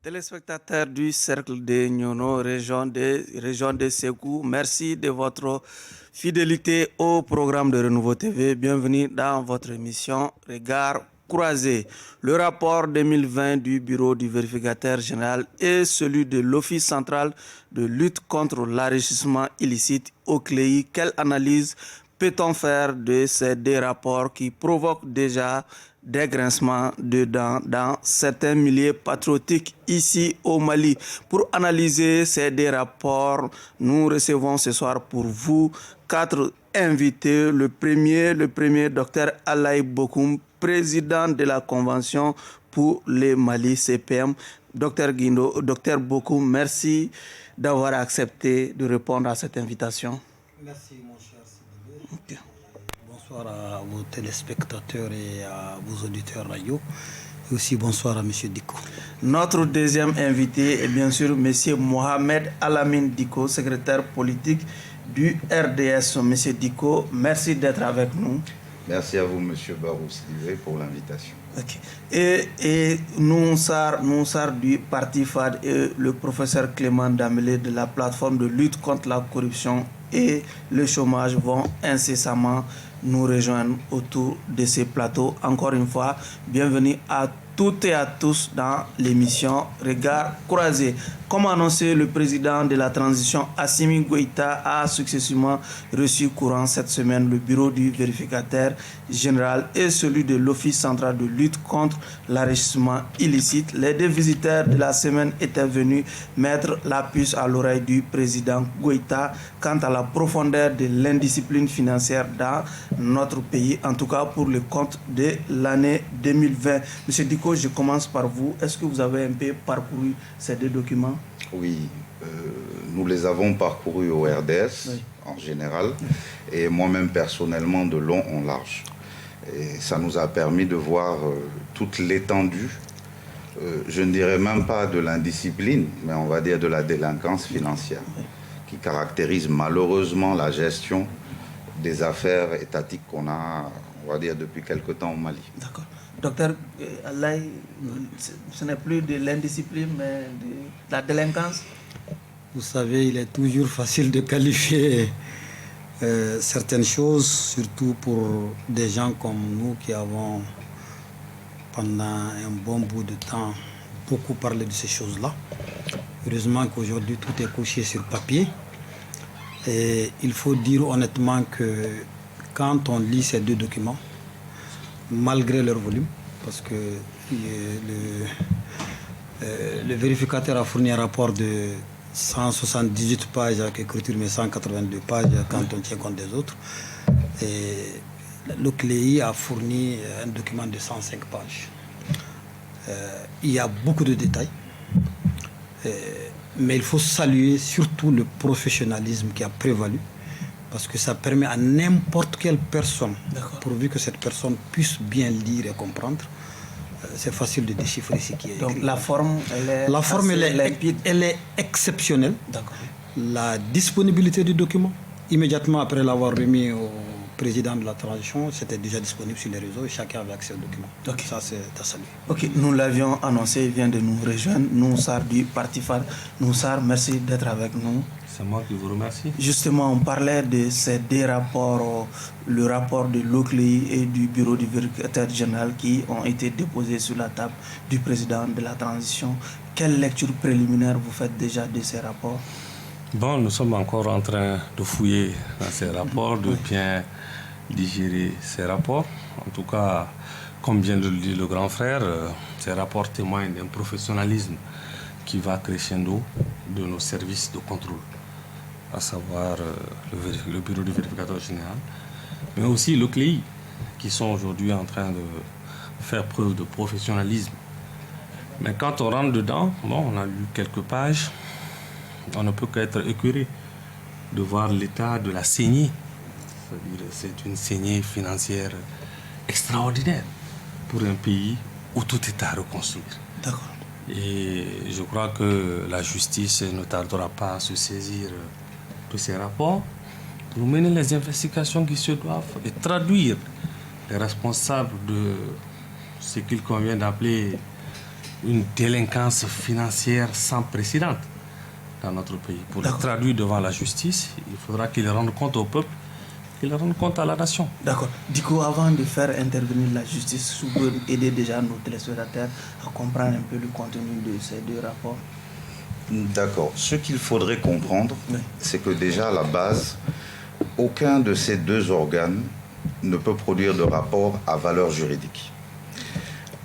Téléspectateurs du Cercle de Nyono, région de Ségou, merci de votre fidélité au programme de Renouveau TV. Bienvenue dans votre émission Regard croisé. Le rapport 2020 du Bureau du vérificateur général et celui de l'Office central de lutte contre l'enrichissement illicite au CLEI. Quelle analyse peut-on faire de ces deux rapports qui provoquent déjà des grincements de dents dans certains milieux patriotiques ici au Mali? Pour analyser ces deux rapports, nous recevons ce soir pour vous 4 invités. Le premier, Dr Alaï Bokoum, président de la Convention pour le Mali CPM. Dr Bokoum, merci d'avoir accepté de répondre à cette invitation. Merci mon cher Sidibé. Okay. Bonsoir à vos téléspectateurs et à vos auditeurs radio. Et aussi bonsoir à M. Diko. Notre deuxième invité est bien sûr M. Mohamed Alamine Diko, secrétaire politique du RDS. M. Diko, merci d'être avec nous. Merci à vous, M. Barou Sidibé, pour l'invitation. Okay. Et Nounsar du Parti FAD et le professeur Clément Damelé de la plateforme de lutte contre la corruption et le chômage vont incessamment nous rejoindre autour de ces plateaux. Encore une fois, bienvenue à toutes et à tous dans l'émission Regard croisé. Comme annoncé, le président de la transition, Assimi Goïta, a successivement reçu courant cette semaine le bureau du vérificateur général et celui de l'Office central de lutte contre l'enrichissement illicite. Les deux visiteurs de la semaine étaient venus mettre la puce à l'oreille du président Goïta quant à la profondeur de l'indiscipline financière dans notre pays, en tout cas pour le compte de l'année 2020. Monsieur Diko, je commence par vous. Est-ce que vous avez un peu parcouru ces deux documents? Oui, nous les avons parcourus au RDS en général et moi-même personnellement de long en large. Et ça nous a permis de voir toute l'étendue, je ne dirais même pas de l'indiscipline, mais on va dire de la délinquance financière qui caractérise malheureusement la gestion des affaires étatiques qu'on a, on va dire, depuis quelque temps au Mali. D'accord. Docteur Alaï, ce n'est plus de l'indiscipline, mais de la délinquance? Vous savez, il est toujours facile de qualifier certaines choses, surtout pour des gens comme nous qui avons, pendant un bon bout de temps, beaucoup parlé de ces choses-là. Heureusement qu'aujourd'hui, tout est couché sur papier. Et il faut dire honnêtement que quand on lit ces deux documents, malgré leur volume, parce que le vérificateur a fourni un rapport de 178 pages avec écriture, mais 182 pages quand on tient compte des autres. Et le CLEI a fourni un document de 105 pages. Il y a beaucoup de détails, mais il faut saluer surtout le professionnalisme qui a prévalu, parce que ça permet à n'importe quelle personne, pourvu que cette personne puisse bien lire et comprendre, c'est facile de déchiffrer ce qui est écrit. Donc la forme, elle est exceptionnelle. La disponibilité du document, immédiatement après l'avoir remis au président de la transition, c'était déjà disponible sur les réseaux et chacun avait accès au document. Donc ça, c'est à saluer. Ok, nous l'avions annoncé, il vient de nous rejoindre, Nounsar du Parti FAD. Nounsar, merci d'être avec nous. C'est moi qui vous remercie. Justement, on parlait de ces deux rapports, le rapport de l'OCLEI et du bureau du vérificateur général qui ont été déposés sur la table du président de la transition. Quelle lecture préliminaire vous faites déjà de ces rapports? Bon, nous sommes encore en train de fouiller dans ces rapports, de bien digérer ces rapports. En tout cas, comme vient de le dire le grand frère, ces rapports témoignent d'un professionnalisme qui va crescendo de nos services de contrôle, à savoir le bureau du vérificateur général, mais aussi le CLEI, qui sont aujourd'hui en train de faire preuve de professionnalisme. Mais quand on rentre dedans, bon, on a lu quelques pages, on ne peut qu'être écœuré de voir l'état de la saignée. C'est une saignée financière extraordinaire pour un pays où tout est à reconstruire. D'accord. Et je crois que la justice ne tardera pas à se saisir de ces rapports pour mener les investigations qui se doivent et traduire les responsables de ce qu'il convient d'appeler une délinquance financière sans précédent dans notre pays. Pour le traduire devant la justice, il faudra qu'il rende compte au peuple, qu'il rende compte à la nation. D'accord. Du coup, avant de faire intervenir la justice, vous pouvez aider déjà nos téléspectateurs à comprendre un peu le contenu de ces deux rapports. D'accord. Ce qu'il faudrait comprendre, c'est que déjà à la base, aucun de ces deux organes ne peut produire de rapport à valeur juridique.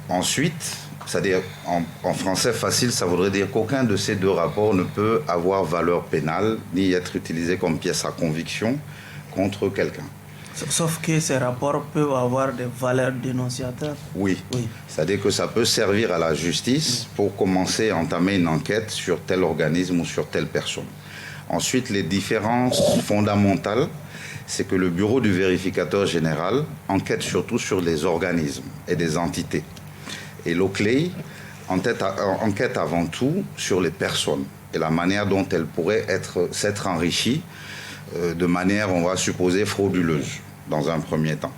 Ensuite, c'est-à-dire en français facile, ça voudrait dire qu'aucun de ces deux rapports ne peut avoir valeur pénale ni être utilisé comme pièce à conviction contre quelqu'un. Sauf que ces rapports peuvent avoir des valeurs dénonciateurs. Oui. C'est-à-dire que ça peut servir à la justice pour commencer à entamer une enquête sur tel organisme ou sur telle personne. Ensuite, les différences fondamentales, c'est que le bureau du vérificateur général enquête surtout sur les organismes et des entités. Et l'OCLEI enquête avant tout sur les personnes et la manière dont elles pourraient s'être enrichies de manière, on va supposer, frauduleuse dans un premier temps.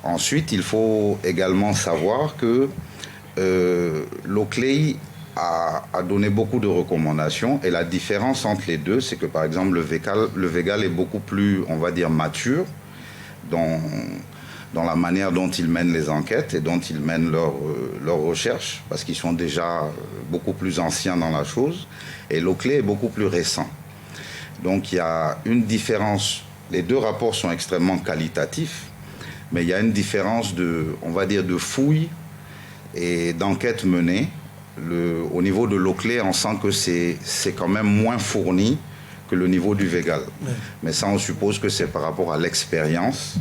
Ensuite, il faut également savoir que l'OCLEI a donné beaucoup de recommandations et la différence entre les deux, c'est que par exemple le VEGAL est beaucoup plus, on va dire, mature dans la manière dont ils mènent les enquêtes et dont ils mènent leurs recherches, parce qu'ils sont déjà beaucoup plus anciens dans la chose, et l'OCLEI est beaucoup plus récent. Donc il y a une différence, les deux rapports sont extrêmement qualitatifs, mais il y a une différence on va dire, de fouilles et d'enquêtes menées. Au niveau de l'OCLEI, on sent que c'est quand même moins fourni que le niveau du VEGAL. Oui. Mais ça, on suppose que c'est par rapport à l'expérience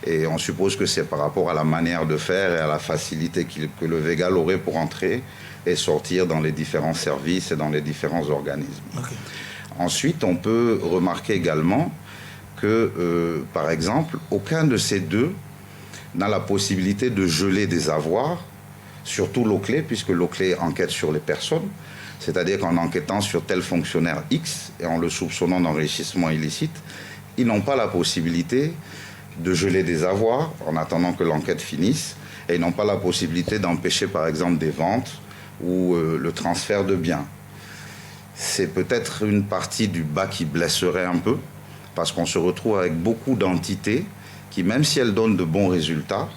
et on suppose que c'est par rapport à la manière de faire et à la facilité que le VEGAL aurait pour entrer et sortir dans les différents services et dans les différents organismes. Okay. Ensuite, on peut remarquer également que, par exemple, aucun de ces deux n'a la possibilité de geler des avoirs, surtout l'OCLEI, puisque l'OCLEI enquête sur les personnes, c'est-à-dire qu'en enquêtant sur tel fonctionnaire X et en le soupçonnant d'enrichissement illicite, ils n'ont pas la possibilité de geler des avoirs en attendant que l'enquête finisse, et ils n'ont pas la possibilité d'empêcher par exemple des ventes ou le transfert de biens. C'est peut-être une partie du bas qui blesserait un peu, parce qu'on se retrouve avec beaucoup d'entités qui, même si elles donnent de bons résultats,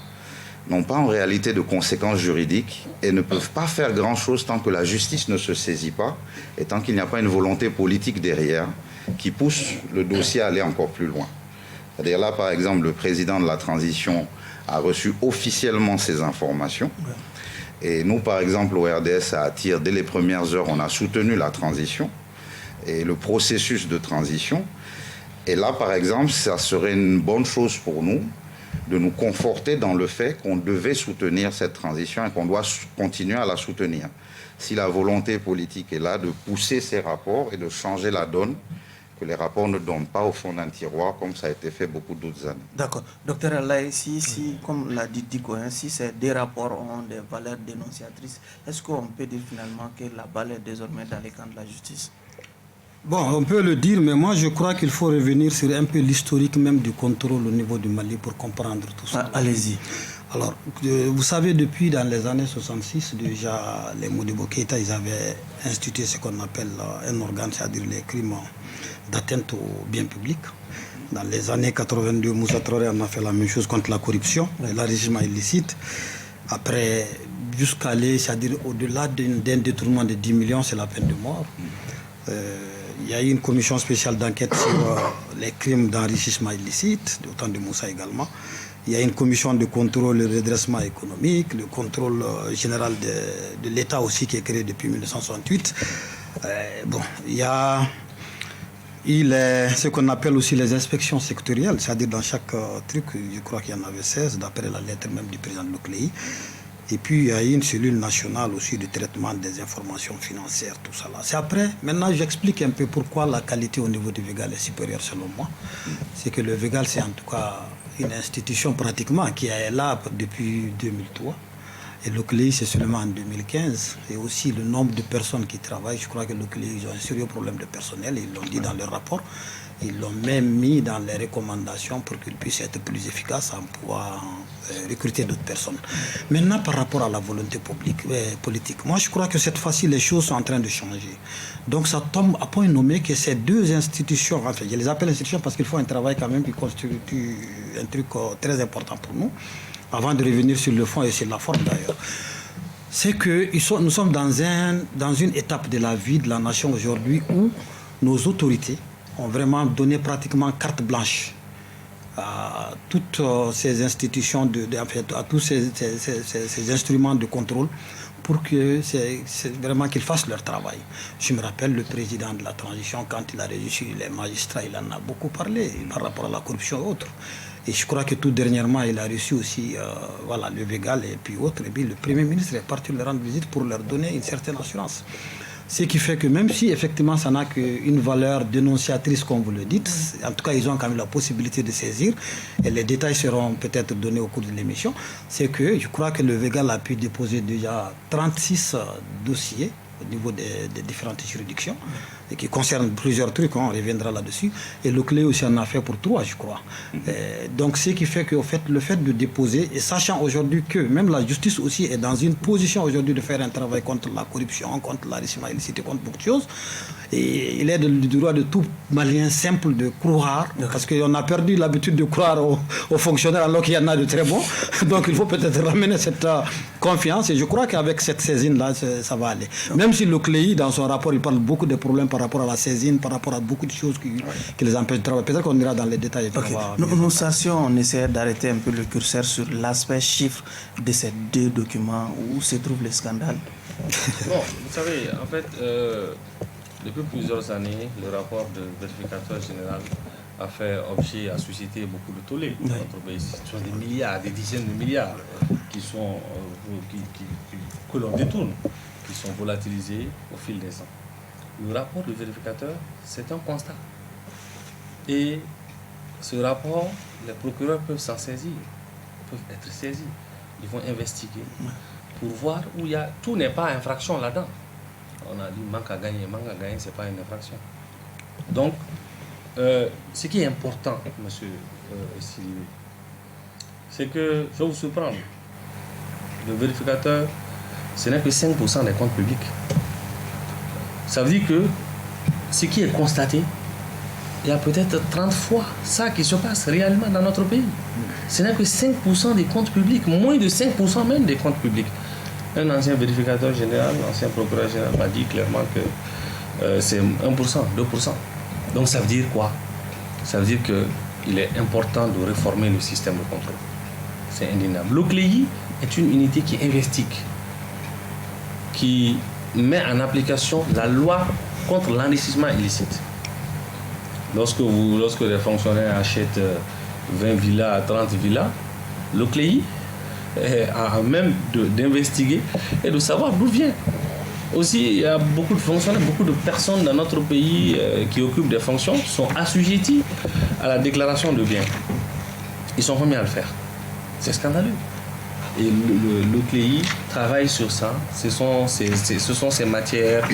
n'ont pas en réalité de conséquences juridiques et ne peuvent pas faire grand-chose tant que la justice ne se saisit pas et tant qu'il n'y a pas une volonté politique derrière qui pousse le dossier à aller encore plus loin. C'est-à-dire là, par exemple, le président de la transition a reçu officiellement ces informations. Et nous, par exemple, au RDS, à Attire, dès les premières heures, on a soutenu la transition et le processus de transition. Et là, par exemple, ça serait une bonne chose pour nous de nous conforter dans le fait qu'on devait soutenir cette transition et qu'on doit continuer à la soutenir. Si la volonté politique est là de pousser ces rapports et de changer la donne, que les rapports ne donnent pas au fond d'un tiroir comme ça a été fait beaucoup d'autres années. D'accord. Docteur Alaï, si, comme l'a dit Diko, si ces deux rapports ont des valeurs dénonciatrices, est-ce qu'on peut dire finalement que la balle est désormais dans les camps de la justice? Bon, on peut le dire, mais moi je crois qu'il faut revenir sur un peu l'historique même du contrôle au niveau du Mali pour comprendre tout ça. Allez-y. Alors, vous savez, depuis dans les années 66, déjà, les Modibo Keïta, ils avaient institué ce qu'on appelle un organe, c'est-à-dire les crimes d'atteinte aux biens publics. Dans les années 82, Moussa Traoré en a fait la même chose contre la corruption et l'enrichissement illicite. Après, jusqu'à aller, c'est-à-dire au-delà d'un détournement de 10 millions, c'est la peine de mort. Il y a eu une commission spéciale d'enquête sur les crimes d'enrichissement illicite, au temps de Moussa également. Il y a une commission de contrôle et redressement économique, le contrôle général de l'État aussi qui est créé depuis 1968. Bon, il y a ce qu'on appelle aussi les inspections sectorielles, c'est-à-dire dans chaque truc, je crois qu'il y en avait 16, d'après la lettre même du président de l'OCLEI. Et puis, il y a une cellule nationale aussi de traitement des informations financières, tout ça là. C'est après, maintenant, j'explique un peu pourquoi la qualité au niveau du VEGAL est supérieure selon moi. C'est que le VEGAL, c'est en tout cas une institution pratiquement qui est là depuis 2003. Et l'OCLEI, c'est seulement en 2015. Et aussi le nombre de personnes qui travaillent, je crois que l'OCLEI, ils ont un sérieux problème de personnel, ils l'ont dit dans leur rapport. Ils l'ont même mis dans les recommandations pour qu'il puisse être plus efficace en pouvoir recruter d'autres personnes. Maintenant, par rapport à la volonté politique, moi je crois que cette fois-ci, les choses sont en train de changer. Donc ça tombe à point nommé que ces deux institutions, enfin je les appelle institutions parce qu'il faut un travail quand même qui constitue un truc très important pour nous, avant de revenir sur le fond et sur la forme d'ailleurs. C'est que nous sommes dans une étape de la vie de la nation aujourd'hui où nos autorités ont vraiment donné pratiquement carte blanche à toutes ces institutions, à tous ces instruments de contrôle pour que c'est vraiment qu'ils fassent leur travail. Je me rappelle le président de la transition, quand il a reçu les magistrats, il en a beaucoup parlé par rapport à la corruption et autres. Et je crois que tout dernièrement, il a reçu aussi le Végal et puis autres. Et puis le Premier ministre est parti leur rendre visite pour leur donner une certaine assurance. Ce qui fait que même si effectivement ça n'a qu'une valeur dénonciatrice comme vous le dites, en tout cas ils ont quand même la possibilité de saisir, et les détails seront peut-être donnés au cours de l'émission, c'est que je crois que le Végal a pu déposer déjà 36 dossiers au niveau des différentes juridictions, et qui concernent plusieurs trucs, on reviendra là-dessus, et le clé aussi en a fait pour 3, je crois. Donc ce qui fait que le fait de déposer, et sachant aujourd'hui que même la justice aussi est dans une position aujourd'hui de faire un travail contre la corruption, contre l'enrichissement illicite, contre beaucoup de choses, et il est du droit de tout Malien simple de croire, parce qu'on a perdu l'habitude de croire aux fonctionnaires alors qu'il y en a de très bons, donc il faut peut-être ramener cette confiance, et je crois qu'avec cette saisine-là, ça va aller. Même si le CLEI, dans son rapport, il parle beaucoup de problèmes par rapport à la saisine, par rapport à beaucoup de choses qui les empêchent de travailler. Peut-être qu'on ira dans les détails. Nous cherchons, on essaie d'arrêter un peu le curseur sur l'aspect chiffre de ces deux documents. Où se trouve le scandale? Bon, vous savez, en fait, depuis plusieurs années, le rapport de vérificateur général a suscité beaucoup de tollé dans notre pays. Ce sont des milliards, des dizaines de milliards que l'on détourne, qui sont volatilisés au fil des ans. Le rapport de vérificateur, c'est un constat. Et ce rapport, les procureurs peuvent s'en saisir, peuvent être saisis. Ils vont investiguer pour voir où il y a... Tout n'est pas infraction là-dedans. On a dit manque à gagner, ce n'est pas une infraction. Donc, ce qui est important, monsieur Sylvie, c'est que, je vais vous surprendre, le vérificateur, ce n'est que 5% des comptes publics. Ça veut dire que ce qui est constaté, il y a peut-être 30 fois ça qui se passe réellement dans notre pays. Ce n'est que 5% des comptes publics, moins de 5% même des comptes publics. Un ancien vérificateur général, un ancien procureur général m'a dit clairement que c'est 1%, 2%. Donc ça veut dire quoi? Ça veut dire qu'il est important de réformer le système de contrôle. C'est indéniable. Le CLEI est une unité qui investigue, qui met en application la loi contre l'enrichissement illicite. Lorsque les fonctionnaires achètent 20 villas, 30 villas, le CLEI a même d'investiguer et de savoir d'où vient. Aussi, il y a beaucoup de fonctionnaires, beaucoup de personnes dans notre pays qui occupent des fonctions sont assujetties à la déclaration de biens. Ils sont remis à le faire. C'est scandaleux. Et le CLEI travaille sur ça. Ce sont ces matières.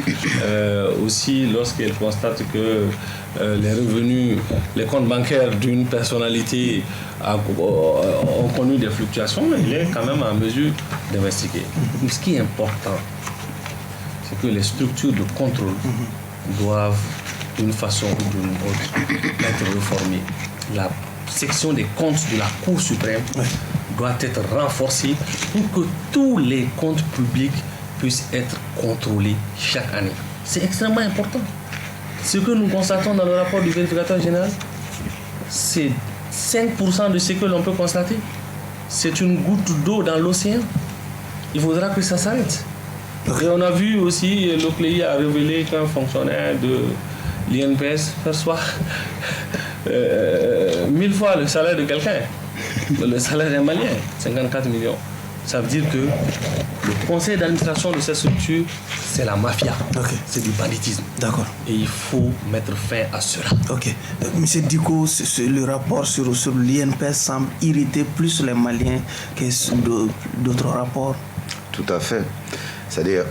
Aussi, lorsqu'elle constate que les revenus, les comptes bancaires d'une personnalité ont connu des fluctuations, il est quand même en mesure d'investiguer. Ce qui est important, c'est que les structures de contrôle doivent, d'une façon ou d'une autre, être réformées. La section des comptes de la Cour suprême doit être renforcée pour que tous les comptes publics puissent être contrôlés chaque année. C'est extrêmement important. Ce que nous constatons dans le rapport du vérificateur général, c'est 5% de ce que l'on peut constater. C'est une goutte d'eau dans l'océan. Il faudra que ça s'arrête. Et on a vu aussi, le CLEI a révélé qu'un fonctionnaire de l'INPS perçoit 1000 fois le salaire de quelqu'un. Le salaire d'un Malien, 54 millions. Ça veut dire que le conseil d'administration de cette structure, c'est la mafia. C'est du banditisme. D'accord. Et il faut mettre fin à cela. Ok. Monsieur Diko, le rapport sur l'INPS semble irriter plus les Maliens que d'autres rapports. Tout à fait. C'est-à-dire,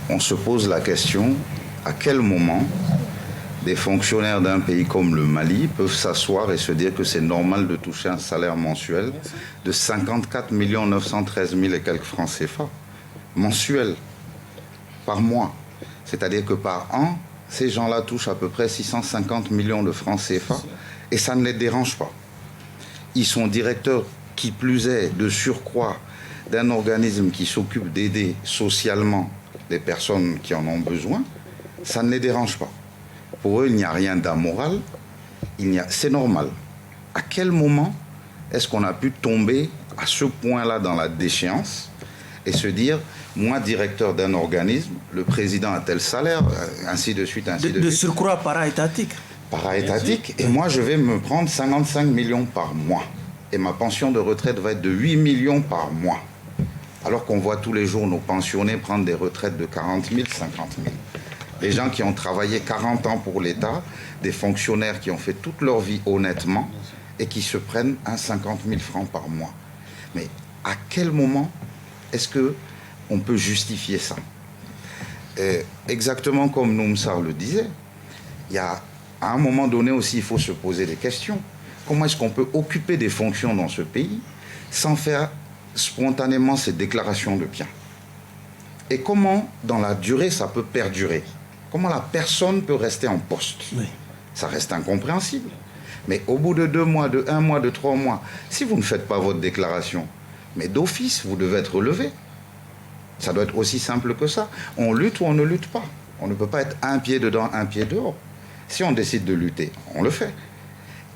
on se pose la question, à quel moment des fonctionnaires d'un pays comme le Mali peuvent s'asseoir et se dire que c'est normal de toucher un salaire mensuel de 54 913 000 et quelques francs CFA, mensuel, par mois. C'est-à-dire que par an, ces gens-là touchent à peu près 650 millions de francs CFA et ça ne les dérange pas. Ils sont directeurs, qui plus est, de surcroît, d'un organisme qui s'occupe d'aider socialement les personnes qui en ont besoin. Ça ne les dérange pas. Pour eux, il n'y a rien d'amoral. C'est normal. À quel moment est-ce qu'on a pu tomber à ce point-là dans la déchéance et se dire, moi, directeur d'un organisme, le président a tel salaire, ainsi de suite, ainsi de suite. De surcroît para-étatique. Para-étatique. Et moi, je vais me prendre 55 millions par mois. Et ma pension de retraite va être de 8 millions par mois. Alors qu'on voit tous les jours nos pensionnés prendre des retraites de 40 000, 50 000. Des gens qui ont travaillé 40 ans pour l'État, des fonctionnaires qui ont fait toute leur vie honnêtement et qui se prennent 50 000 francs par mois. Mais à quel moment est-ce qu'on peut justifier ça? Exactement comme Noumsar le disait, à un moment donné aussi, il faut se poser des questions. Comment est-ce qu'on peut occuper des fonctions dans ce pays sans faire spontanément ces déclarations de biens? Et comment, dans la durée, ça peut perdurer? Comment la personne peut rester en poste? Oui. Ça reste incompréhensible. Mais au bout de 2 mois, de 1 mois, de 3 mois, si vous ne faites pas votre déclaration, mais d'office, vous devez être relevé. Ça doit être aussi simple que ça. On lutte ou on ne lutte pas. On ne peut pas être un pied dedans, un pied dehors. Si on décide de lutter, on le fait.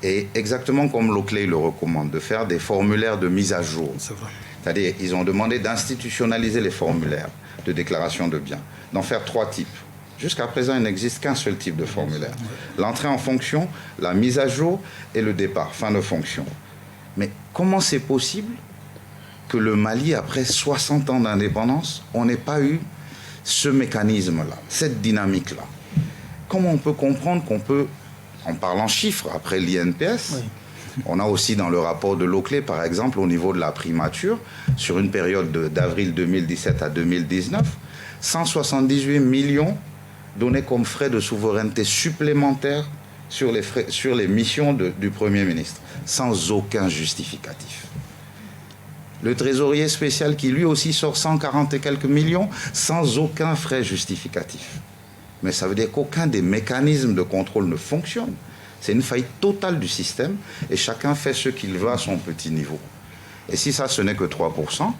Et exactement comme l'OCLEI le recommande, de faire des formulaires de mise à jour. C'est vrai. C'est-à-dire, ils ont demandé d'institutionnaliser les formulaires de déclaration de biens, d'en faire 3 types. Jusqu'à présent, il n'existe qu'un seul type de formulaire. L'entrée en fonction, la mise à jour et le départ, fin de fonction. Mais comment c'est possible que le Mali, après 60 ans d'indépendance, on n'ait pas eu ce mécanisme-là, cette dynamique-là? Comment on peut comprendre qu'on peut, en parlant chiffres, après l'INPS, on a aussi dans le rapport de l'OCLEI, par exemple, au niveau de la primature, sur une période d'avril 2017 à 2019, 178 millions donnés comme frais de souveraineté supplémentaires sur les missions du Premier ministre, sans aucun justificatif. Le trésorier spécial qui lui aussi sort 140 et quelques millions, sans aucun frais justificatif. Mais ça veut dire qu'aucun des mécanismes de contrôle ne fonctionne. C'est une faillite totale du système et chacun fait ce qu'il veut à son petit niveau. Et si ça, ce n'est que 3%,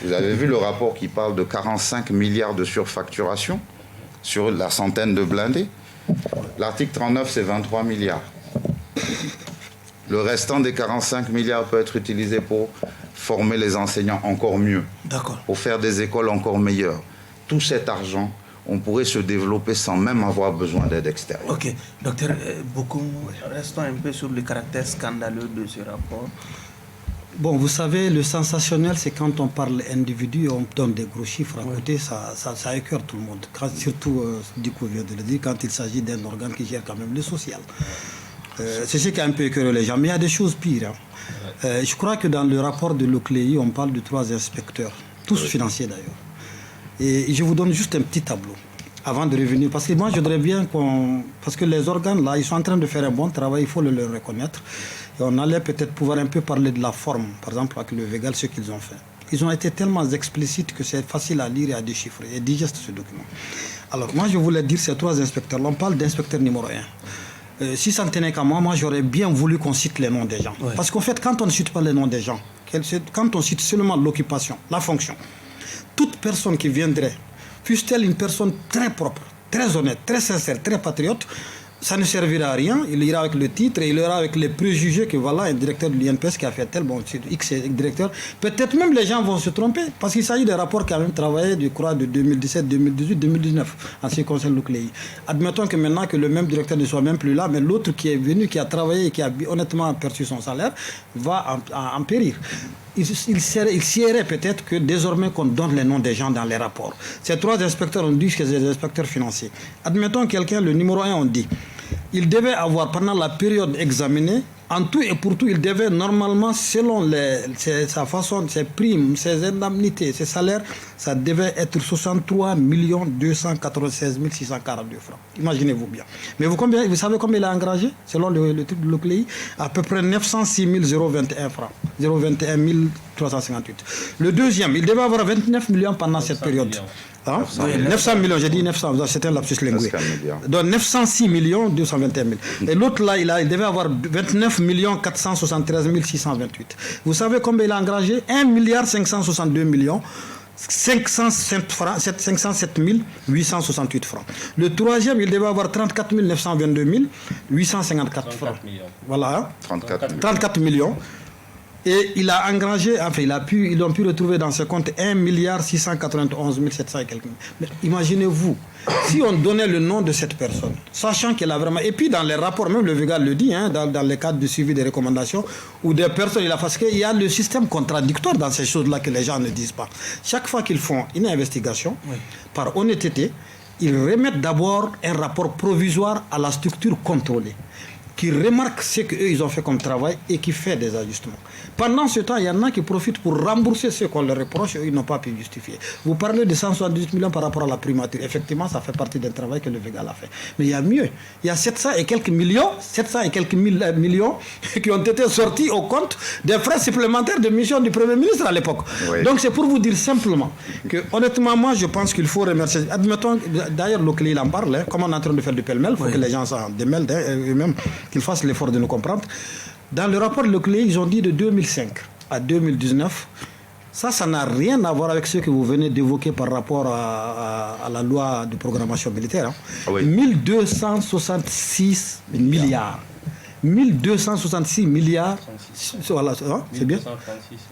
vous avez vu le rapport qui parle de 45 milliards de surfacturation sur la centaine de blindés. L'article 39, c'est 23 milliards. Le restant des 45 milliards peut être utilisé pour former les enseignants encore mieux, pour faire des écoles encore meilleures. Tout cet argent, on pourrait se développer sans même avoir besoin d'aide extérieure. Ok, docteur, restons un peu sur le caractère scandaleux de ce rapport. Bon, vous savez, le sensationnel, c'est quand on parle individu, on donne des gros chiffres à côté, ça écœure tout le monde. Surtout, du coup, je viens de le dire, quand il s'agit d'un organe qui gère quand même le social. C'est ce qui a un peu écœuré les gens, mais il y a des choses pires. Je crois que dans le rapport de l'OCLEI, on parle de 3 inspecteurs, tous financiers d'ailleurs. Et je vous donne juste un petit tableau avant de revenir. Parce que moi, je voudrais bien parce que les organes, là, ils sont en train de faire un bon travail, il faut le reconnaître. Et on allait peut-être pouvoir un peu parler de la forme, par exemple, avec le Végal, ce qu'ils ont fait. Ils ont été tellement explicites que c'est facile à lire et à déchiffrer, et digeste ce document. Alors, moi, je voulais dire ces 3 inspecteurs-là. On parle d'inspecteur numéro 1. Si ça ne tenait qu'à moi, j'aurais bien voulu qu'on cite les noms des gens. Ouais. Parce qu'en fait, quand on ne cite pas les noms des gens, quand on cite seulement l'occupation, la fonction, toute personne qui viendrait, fût-elle une personne très propre, très honnête, très sincère, très patriote, ça ne servira à rien. Il ira avec le titre et il ira avec les préjugés que voilà un directeur de l'INPS qui a fait tel, bon, X directeur. Peut-être même les gens vont se tromper parce qu'il s'agit de rapports qui ont même travaillé, je crois, de 2017, 2018, 2019 en ce qui concerne l'OCLEI. Admettons que maintenant que le même directeur ne soit même plus là, mais l'autre qui est venu, qui a travaillé et qui a honnêtement perçu son salaire, va en périr. Il siérait peut-être que désormais qu'on donne les noms des gens dans les rapports. Ces 3 inspecteurs, on dit que c'est des inspecteurs financiers. Admettons quelqu'un, le numéro 1, on dit, il devait avoir pendant la période examinée En tout et pour tout, il devait normalement, selon sa façon, ses primes, ses indemnités, ses salaires, ça devait être 63 296 642 francs. Imaginez-vous bien. Mais vous savez combien il a engagé, selon le truc de l'OCLEI? À peu près 906 021 francs. 021 358. Le deuxième, il devait avoir 29 millions pendant cette période. 900 millions, j'ai dit 900, c'était un lapsus linguistique. Donc 906 221 000. Et l'autre là, il devait avoir 29 473 628. Vous savez combien il a engagé? 1 562 507 868 francs. Le troisième, il devait avoir 34 922 854 francs. Voilà. 34 millions. Et il a engrangé, enfin, ils ont pu retrouver dans ce compte 1 691 700 et quelques. Mais imaginez-vous, si on donnait le nom de cette personne, sachant qu'elle a vraiment. Et puis dans les rapports, même le Végal le dit, dans le cadre du suivi des recommandations, où des personnes, parce qu'il y a le système contradictoire dans ces choses-là que les gens ne disent pas. Chaque fois qu'ils font une investigation, par honnêteté, ils remettent d'abord un rapport provisoire à la structure contrôlée, qui remarque ce qu'eux ils ont fait comme travail et qui fait des ajustements. Pendant ce temps, il y en a qui profitent pour rembourser ce qu'on leur reproche et ils n'ont pas pu justifier. Vous parlez de 178 millions par rapport à la primature. Effectivement, ça fait partie d'un travail que le Végal a fait. Mais il y a mieux. Il y a 700 et quelques millions qui ont été sortis au compte des frais supplémentaires de mission du Premier ministre à l'époque. Oui. Donc c'est pour vous dire simplement que, honnêtement, moi je pense qu'il faut remercier. Admettons, d'ailleurs, l'OCLEI il en parle, comme on est en train de faire du pêle-mêle, il faut que les gens s'en démêlent eux-mêmes, qu'ils fassent l'effort de nous comprendre. Dans le rapport de l'OCLEI, ils ont dit de 2005 à 2019, ça n'a rien à voir avec ce que vous venez d'évoquer par rapport à la loi de programmation militaire. 1266 milliards. 1266 milliards, voilà, c'est bien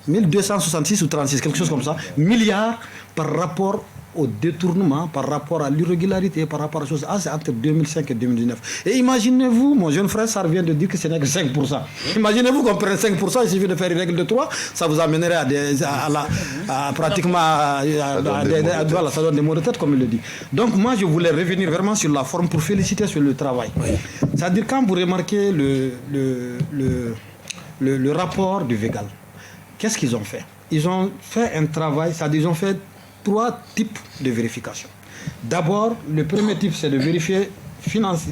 1266 ou 36, quelque chose comme ça, milliards par rapport au détournement, par rapport à l'irrégularité, par rapport à choses. C'est entre 2005 et 2019. Et imaginez-vous, mon jeune frère, ça revient de dire que ce n'est que 5%. Imaginez-vous qu'on prenne 5%, il suffit de faire une règle de 3, ça vous amènerait ça donne des maux de tête, comme il le dit. Donc moi, je voulais revenir vraiment sur la forme pour féliciter sur le travail. C'est-à-dire, quand vous remarquez le rapport du Végal, qu'est-ce qu'ils ont fait? Ils ont fait un travail, c'est-à-dire ils ont fait 3 types de vérification. D'abord, le premier type, c'est de vérifier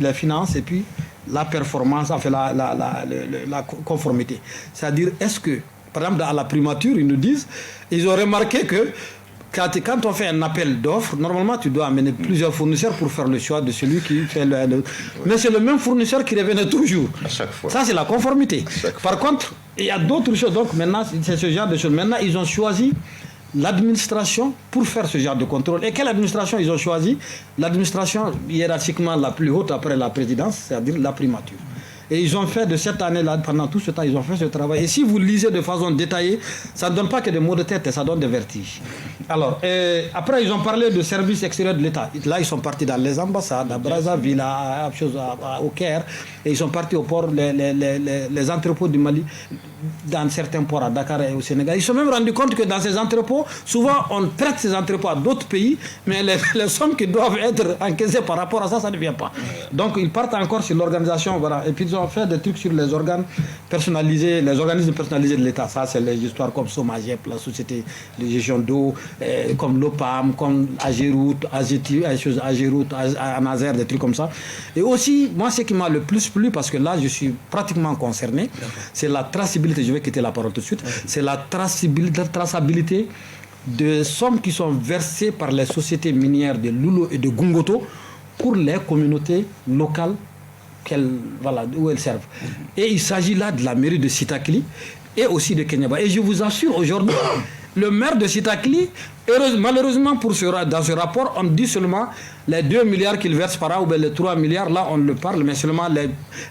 les finances et puis la performance, enfin la conformité. C'est-à-dire, est-ce que, par exemple, à la primature, ils nous disent, ils ont remarqué que quand on fait un appel d'offres, normalement, tu dois amener plusieurs fournisseurs pour faire le choix de celui qui fait le... Mais c'est le même fournisseur qui revenait toujours. À chaque fois. Ça, c'est la conformité. Par contre, il y a d'autres choses. Donc, maintenant, c'est ce genre de choses. Maintenant, ils ont choisi l'administration pour faire ce genre de contrôle. Et quelle administration ils ont choisi? L'administration hiérarchiquement la plus haute après la présidence, c'est-à-dire la primature. Et ils ont fait de cette année-là, pendant tout ce temps, ils ont fait ce travail. Et si vous lisez de façon détaillée, ça ne donne pas que des maux de tête, ça donne des vertiges. Alors, après, ils ont parlé de services extérieurs de l'État. Là, ils sont partis dans les ambassades, à Brazzaville, au Caire, et ils sont partis au port, les entrepôts du Mali, dans certains ports à Dakar et au Sénégal. Ils se sont même rendus compte que dans ces entrepôts, souvent, on prête ces entrepôts à d'autres pays, mais les sommes qui doivent être encaissées par rapport à ça, ça ne vient pas. Donc, ils partent encore sur l'organisation, voilà. Et puis, ils ont fait des trucs sur les organes personnalisés, les organismes personnalisés de l'État. Ça, c'est les histoires comme Somagep, la société de gestion d'eau, comme l'OPAM, comme Ageroute, Anazer, des trucs comme ça. Et aussi, moi, ce qui m'a le plus plu, parce que là, je suis pratiquement concerné, c'est la traçabilité. Je vais quitter la parole tout de suite. C'est la traçabilité de sommes qui sont versées par les sociétés minières de Loulo et de Gungoto pour les communautés locales où elles servent. Et il s'agit là de la mairie de Sitakli et aussi de Kenyaba. Et je vous assure, aujourd'hui, le maire de Sitakli, malheureusement dans ce rapport, on dit seulement les 2 milliards qu'il verse par an, ou bien les 3 milliards, là on le parle, mais seulement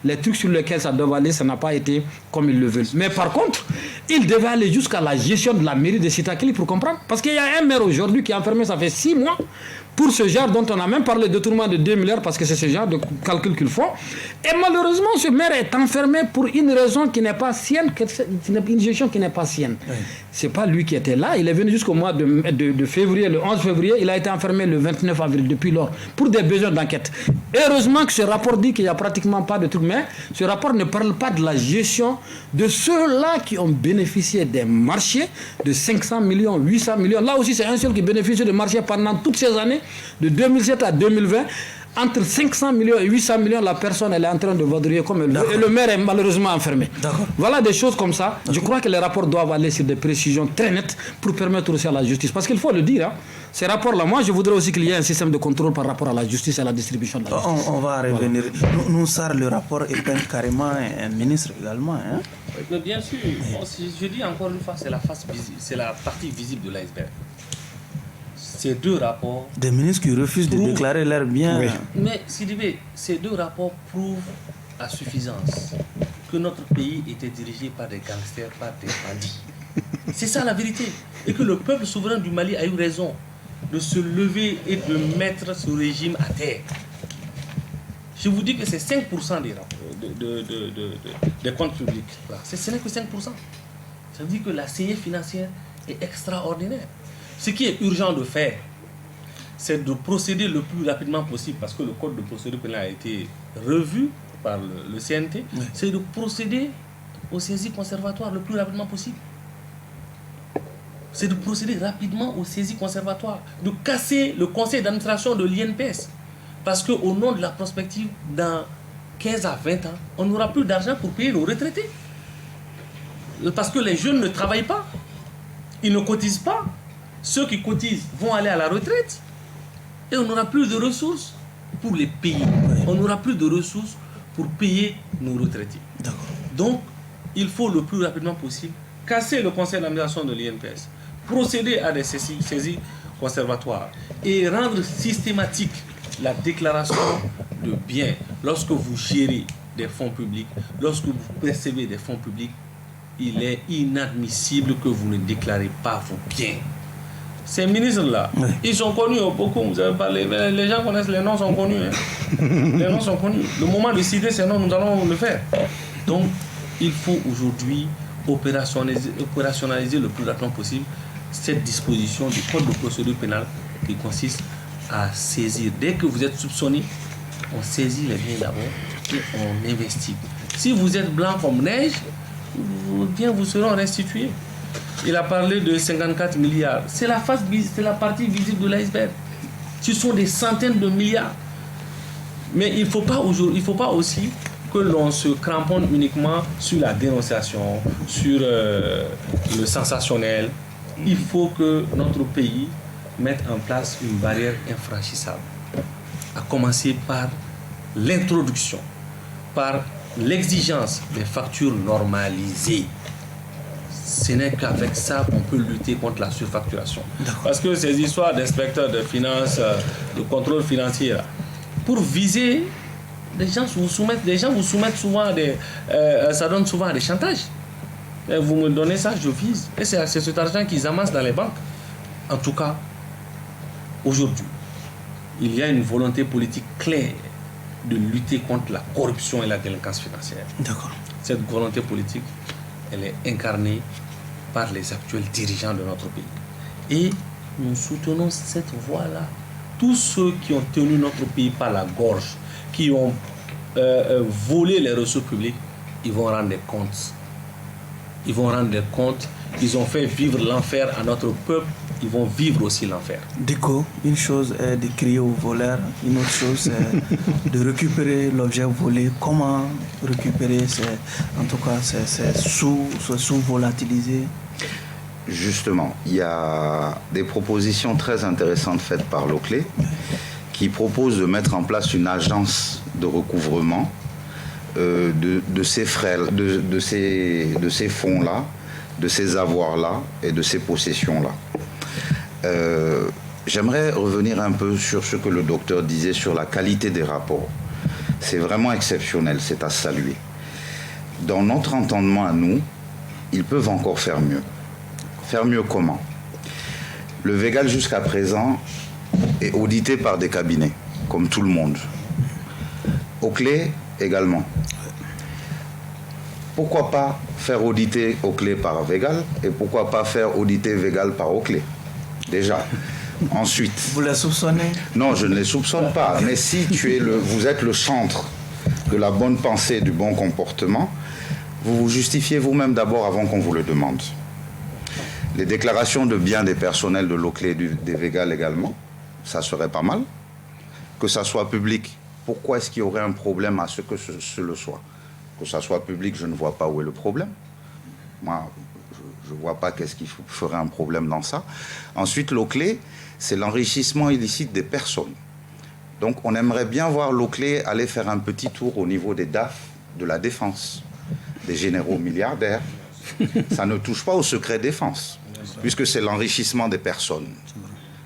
les trucs sur lesquels ça doit aller, ça n'a pas été comme ils le veulent. Mais par contre, il devait aller jusqu'à la gestion de la mairie de Sitakli pour comprendre. Parce qu'il y a un maire aujourd'hui qui est enfermé, ça fait 6 mois, pour ce genre dont on a même parlé de tournement de 2 milliards, parce que c'est ce genre de calcul qu'ils font. Et malheureusement, ce maire est enfermé pour une raison qui n'est pas sienne, une gestion qui n'est pas sienne. Oui. C'est pas lui qui était là, il est venu jusqu'au mois de de février, le 11 février, il a été enfermé le 29 avril, depuis lors, pour des besoins d'enquête. Heureusement que ce rapport dit qu'il n'y a pratiquement pas de trucs, mais ce rapport ne parle pas de la gestion de ceux-là qui ont bénéficié des marchés de 500 millions, 800 millions. Là aussi, c'est un seul qui bénéficie de marchés pendant toutes ces années, de 2007 à 2020. Entre 500 millions et 800 millions, la personne elle est en train de vadrouiller comme elle veut. Et le maire est malheureusement enfermé. Voilà des choses comme ça. Je crois que les rapports doivent aller sur des précisions très nettes pour permettre aussi à la justice. Parce qu'il faut le dire, ces rapports-là, moi je voudrais aussi qu'il y ait un système de contrôle par rapport à la justice et à la distribution de la justice. On va revenir. Nous, ça, le rapport épingle carrément un ministre également. Hein? Mais bien sûr, je dis encore une fois, c'est la partie visible de l'iceberg. Ces deux rapports... Des ministres qui refusent de déclarer leurs biens. Oui. Mais Sidibé, ces deux rapports prouvent à suffisance que notre pays était dirigé par des gangsters, par des bandits. C'est ça la vérité. Et que le peuple souverain du Mali a eu raison de se lever et de mettre ce régime à terre. Je vous dis que c'est 5% des rapports, des comptes publics. Voilà. Ce n'est que 5%. Ça veut dire que la saignée financière est extraordinaire. Ce qui est urgent de faire, c'est de procéder le plus rapidement possible, parce que le code de procédure pénale a été revu par le CNT, c'est de procéder aux saisies conservatoires le plus rapidement possible. C'est de procéder rapidement aux saisies conservatoires, de casser le conseil d'administration de l'INPS. Parce qu'au nom de la prospective, dans 15 à 20 ans, on n'aura plus d'argent pour payer nos retraités. Parce que les jeunes ne travaillent pas, ils ne cotisent pas. Ceux qui cotisent vont aller à la retraite et on n'aura plus de ressources pour les payer. On n'aura plus de ressources pour payer nos retraités. Donc, il faut le plus rapidement possible casser le conseil d'administration de l'INPS, procéder à des saisies conservatoires et rendre systématique la déclaration de biens. Lorsque vous gérez des fonds publics, lorsque vous percevez des fonds publics, il est inadmissible que vous ne déclarez pas vos biens. Ces ministres-là, ils sont connus beaucoup, vous avez parlé, les gens connaissent, les noms sont connus. Hein. Les noms sont connus. Le moment de citer ces noms, nous allons le faire. Donc, il faut aujourd'hui opérationnaliser le plus rapidement possible cette disposition du code de procédure pénale qui consiste à saisir. Dès que vous êtes soupçonné, on saisit les biens d'abord et on investit. Si vous êtes blanc comme neige, vos biens vous seront restitués. Il a parlé de 54 milliards. C'est la partie visible de l'iceberg. Ce sont des centaines de milliards. Mais il ne faut pas aussi que l'on se cramponne uniquement sur la dénonciation, sur le sensationnel. Il faut que notre pays mette en place une barrière infranchissable. À commencer par l'introduction, par l'exigence des factures normalisées. Ce n'est qu'avec ça qu'on peut lutter contre la surfacturation. Parce que ces histoires d'inspecteurs de finances, de contrôle financier, là, pour viser, les gens vous soumettent souvent à ça donne souvent à des chantages. Et vous me donnez ça, je vise. Et c'est cet argent qu'ils amassent dans les banques. En tout cas, aujourd'hui, il y a une volonté politique claire de lutter contre la corruption et la délinquance financière. Cette volonté politique, elle est incarnée par les actuels dirigeants de notre pays. Et nous soutenons cette voie-là. Tous ceux qui ont tenu notre pays par la gorge, qui ont volé les ressources publiques, ils vont rendre des comptes. Ils vont rendre des comptes. Ils ont fait vivre l'enfer à notre peuple. Ils vont vivre aussi l'enfer. Déco, une chose est de crier aux voleurs, une autre chose est de récupérer l'objet volé. Comment récupérer ces sous volatilisés? Justement, il y a des propositions très intéressantes faites par l'OCLE qui propose de mettre en place une agence de recouvrement de ces fonds-là, de ces avoirs-là et de ces possessions-là. J'aimerais revenir un peu sur ce que le docteur disait sur la qualité des rapports. C'est vraiment exceptionnel, c'est à saluer. Dans notre entendement à nous, ils peuvent encore faire mieux. Faire mieux comment? Le Végal jusqu'à présent est audité par des cabinets, comme tout le monde. OCLE également. Pourquoi pas faire auditer OCLE par Végal et pourquoi pas faire auditer Végal par OCLE? déjà. Ensuite... Vous les soupçonnez? Non, je ne les soupçonne pas. Mais si vous êtes le centre de la bonne pensée, du bon comportement, vous vous justifiez vous-même d'abord avant qu'on vous le demande. Les déclarations de biens des personnels de l'Oclé et des Végal également, ça serait pas mal. Que ça soit public, pourquoi est-ce qu'il y aurait un problème à ce que ce le soit? Que ça soit public, je ne vois pas où est le problème. Moi, je ne vois pas qu'est-ce qui ferait un problème dans ça. Ensuite, l'Oclé, c'est l'enrichissement illicite des personnes. Donc, on aimerait bien voir l'Oclé aller faire un petit tour au niveau des DAF de la défense, des généraux milliardaires. Ça ne touche pas au secret défense, puisque c'est l'enrichissement des personnes.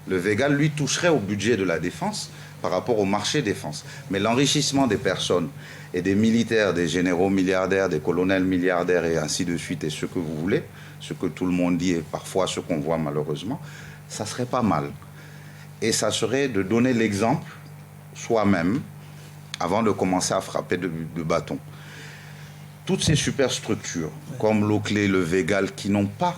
Le Végal, lui, toucherait au budget de la défense par rapport au marché défense. Mais l'enrichissement des personnes et des militaires, des généraux milliardaires, des colonels milliardaires et ainsi de suite, et ce que vous voulez, ce que tout le monde dit et parfois ce qu'on voit malheureusement, ça serait pas mal. Et ça serait de donner l'exemple soi-même avant de commencer à frapper de bâton. Toutes ces superstructures, comme l'Oclé, le Végal, qui n'ont pas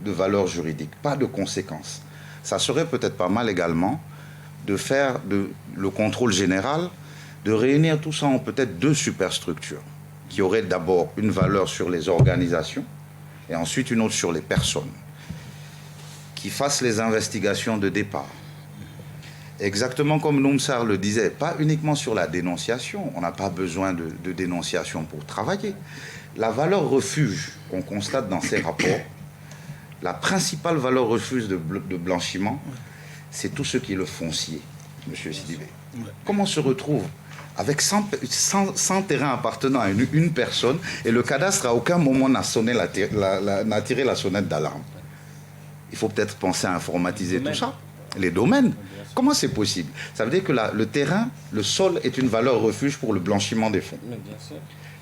de valeur juridique, pas de conséquences, ça serait peut-être pas mal également de faire le contrôle général, de réunir tout ça en peut-être 2 superstructures, qui auraient d'abord une valeur sur les organisations et ensuite une autre sur les personnes, qui fassent les investigations de départ. Exactement comme Noumsar le disait, pas uniquement sur la dénonciation, on n'a pas besoin de dénonciation pour travailler. La valeur refuge qu'on constate dans ces rapports, la principale valeur refuge de blanchiment, c'est tout ce qui est le foncier, M. Sidibé. Comment on se retrouve avec 100 terrains appartenant à une personne et le cadastre à aucun moment n'a tiré la sonnette d'alarme? Il faut peut-être penser à informatiser tout ça. Les domaines. Comment c'est possible? Ça veut dire que le terrain, le sol est une valeur refuge pour le blanchiment des fonds.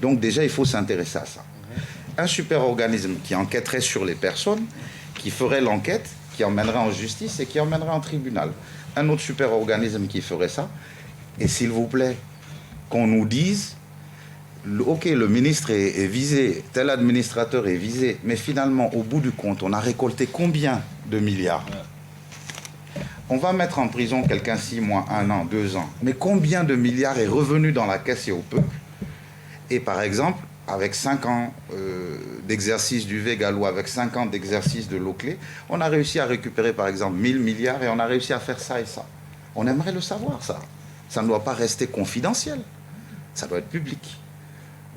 Donc déjà, il faut s'intéresser à ça. Un super organisme qui enquêterait sur les personnes, qui ferait l'enquête, qui emmènerait en justice et qui emmènerait en tribunal. Un autre super organisme qui ferait ça. Et s'il vous plaît, qu'on nous dise, ok, le ministre est visé, tel administrateur est visé, mais finalement, au bout du compte, on a récolté combien de milliards? On va mettre en prison quelqu'un 6 mois, 1 an, 2 ans. Mais combien de milliards est revenu dans la caisse et au peuple? Et par exemple, avec 5 ans d'exercice du Végal ou avec 5 ans d'exercice de l'Oclé, on a réussi à récupérer par exemple 1000 milliards et on a réussi à faire ça et ça. On aimerait le savoir, ça. Ça ne doit pas rester confidentiel. Ça doit être public.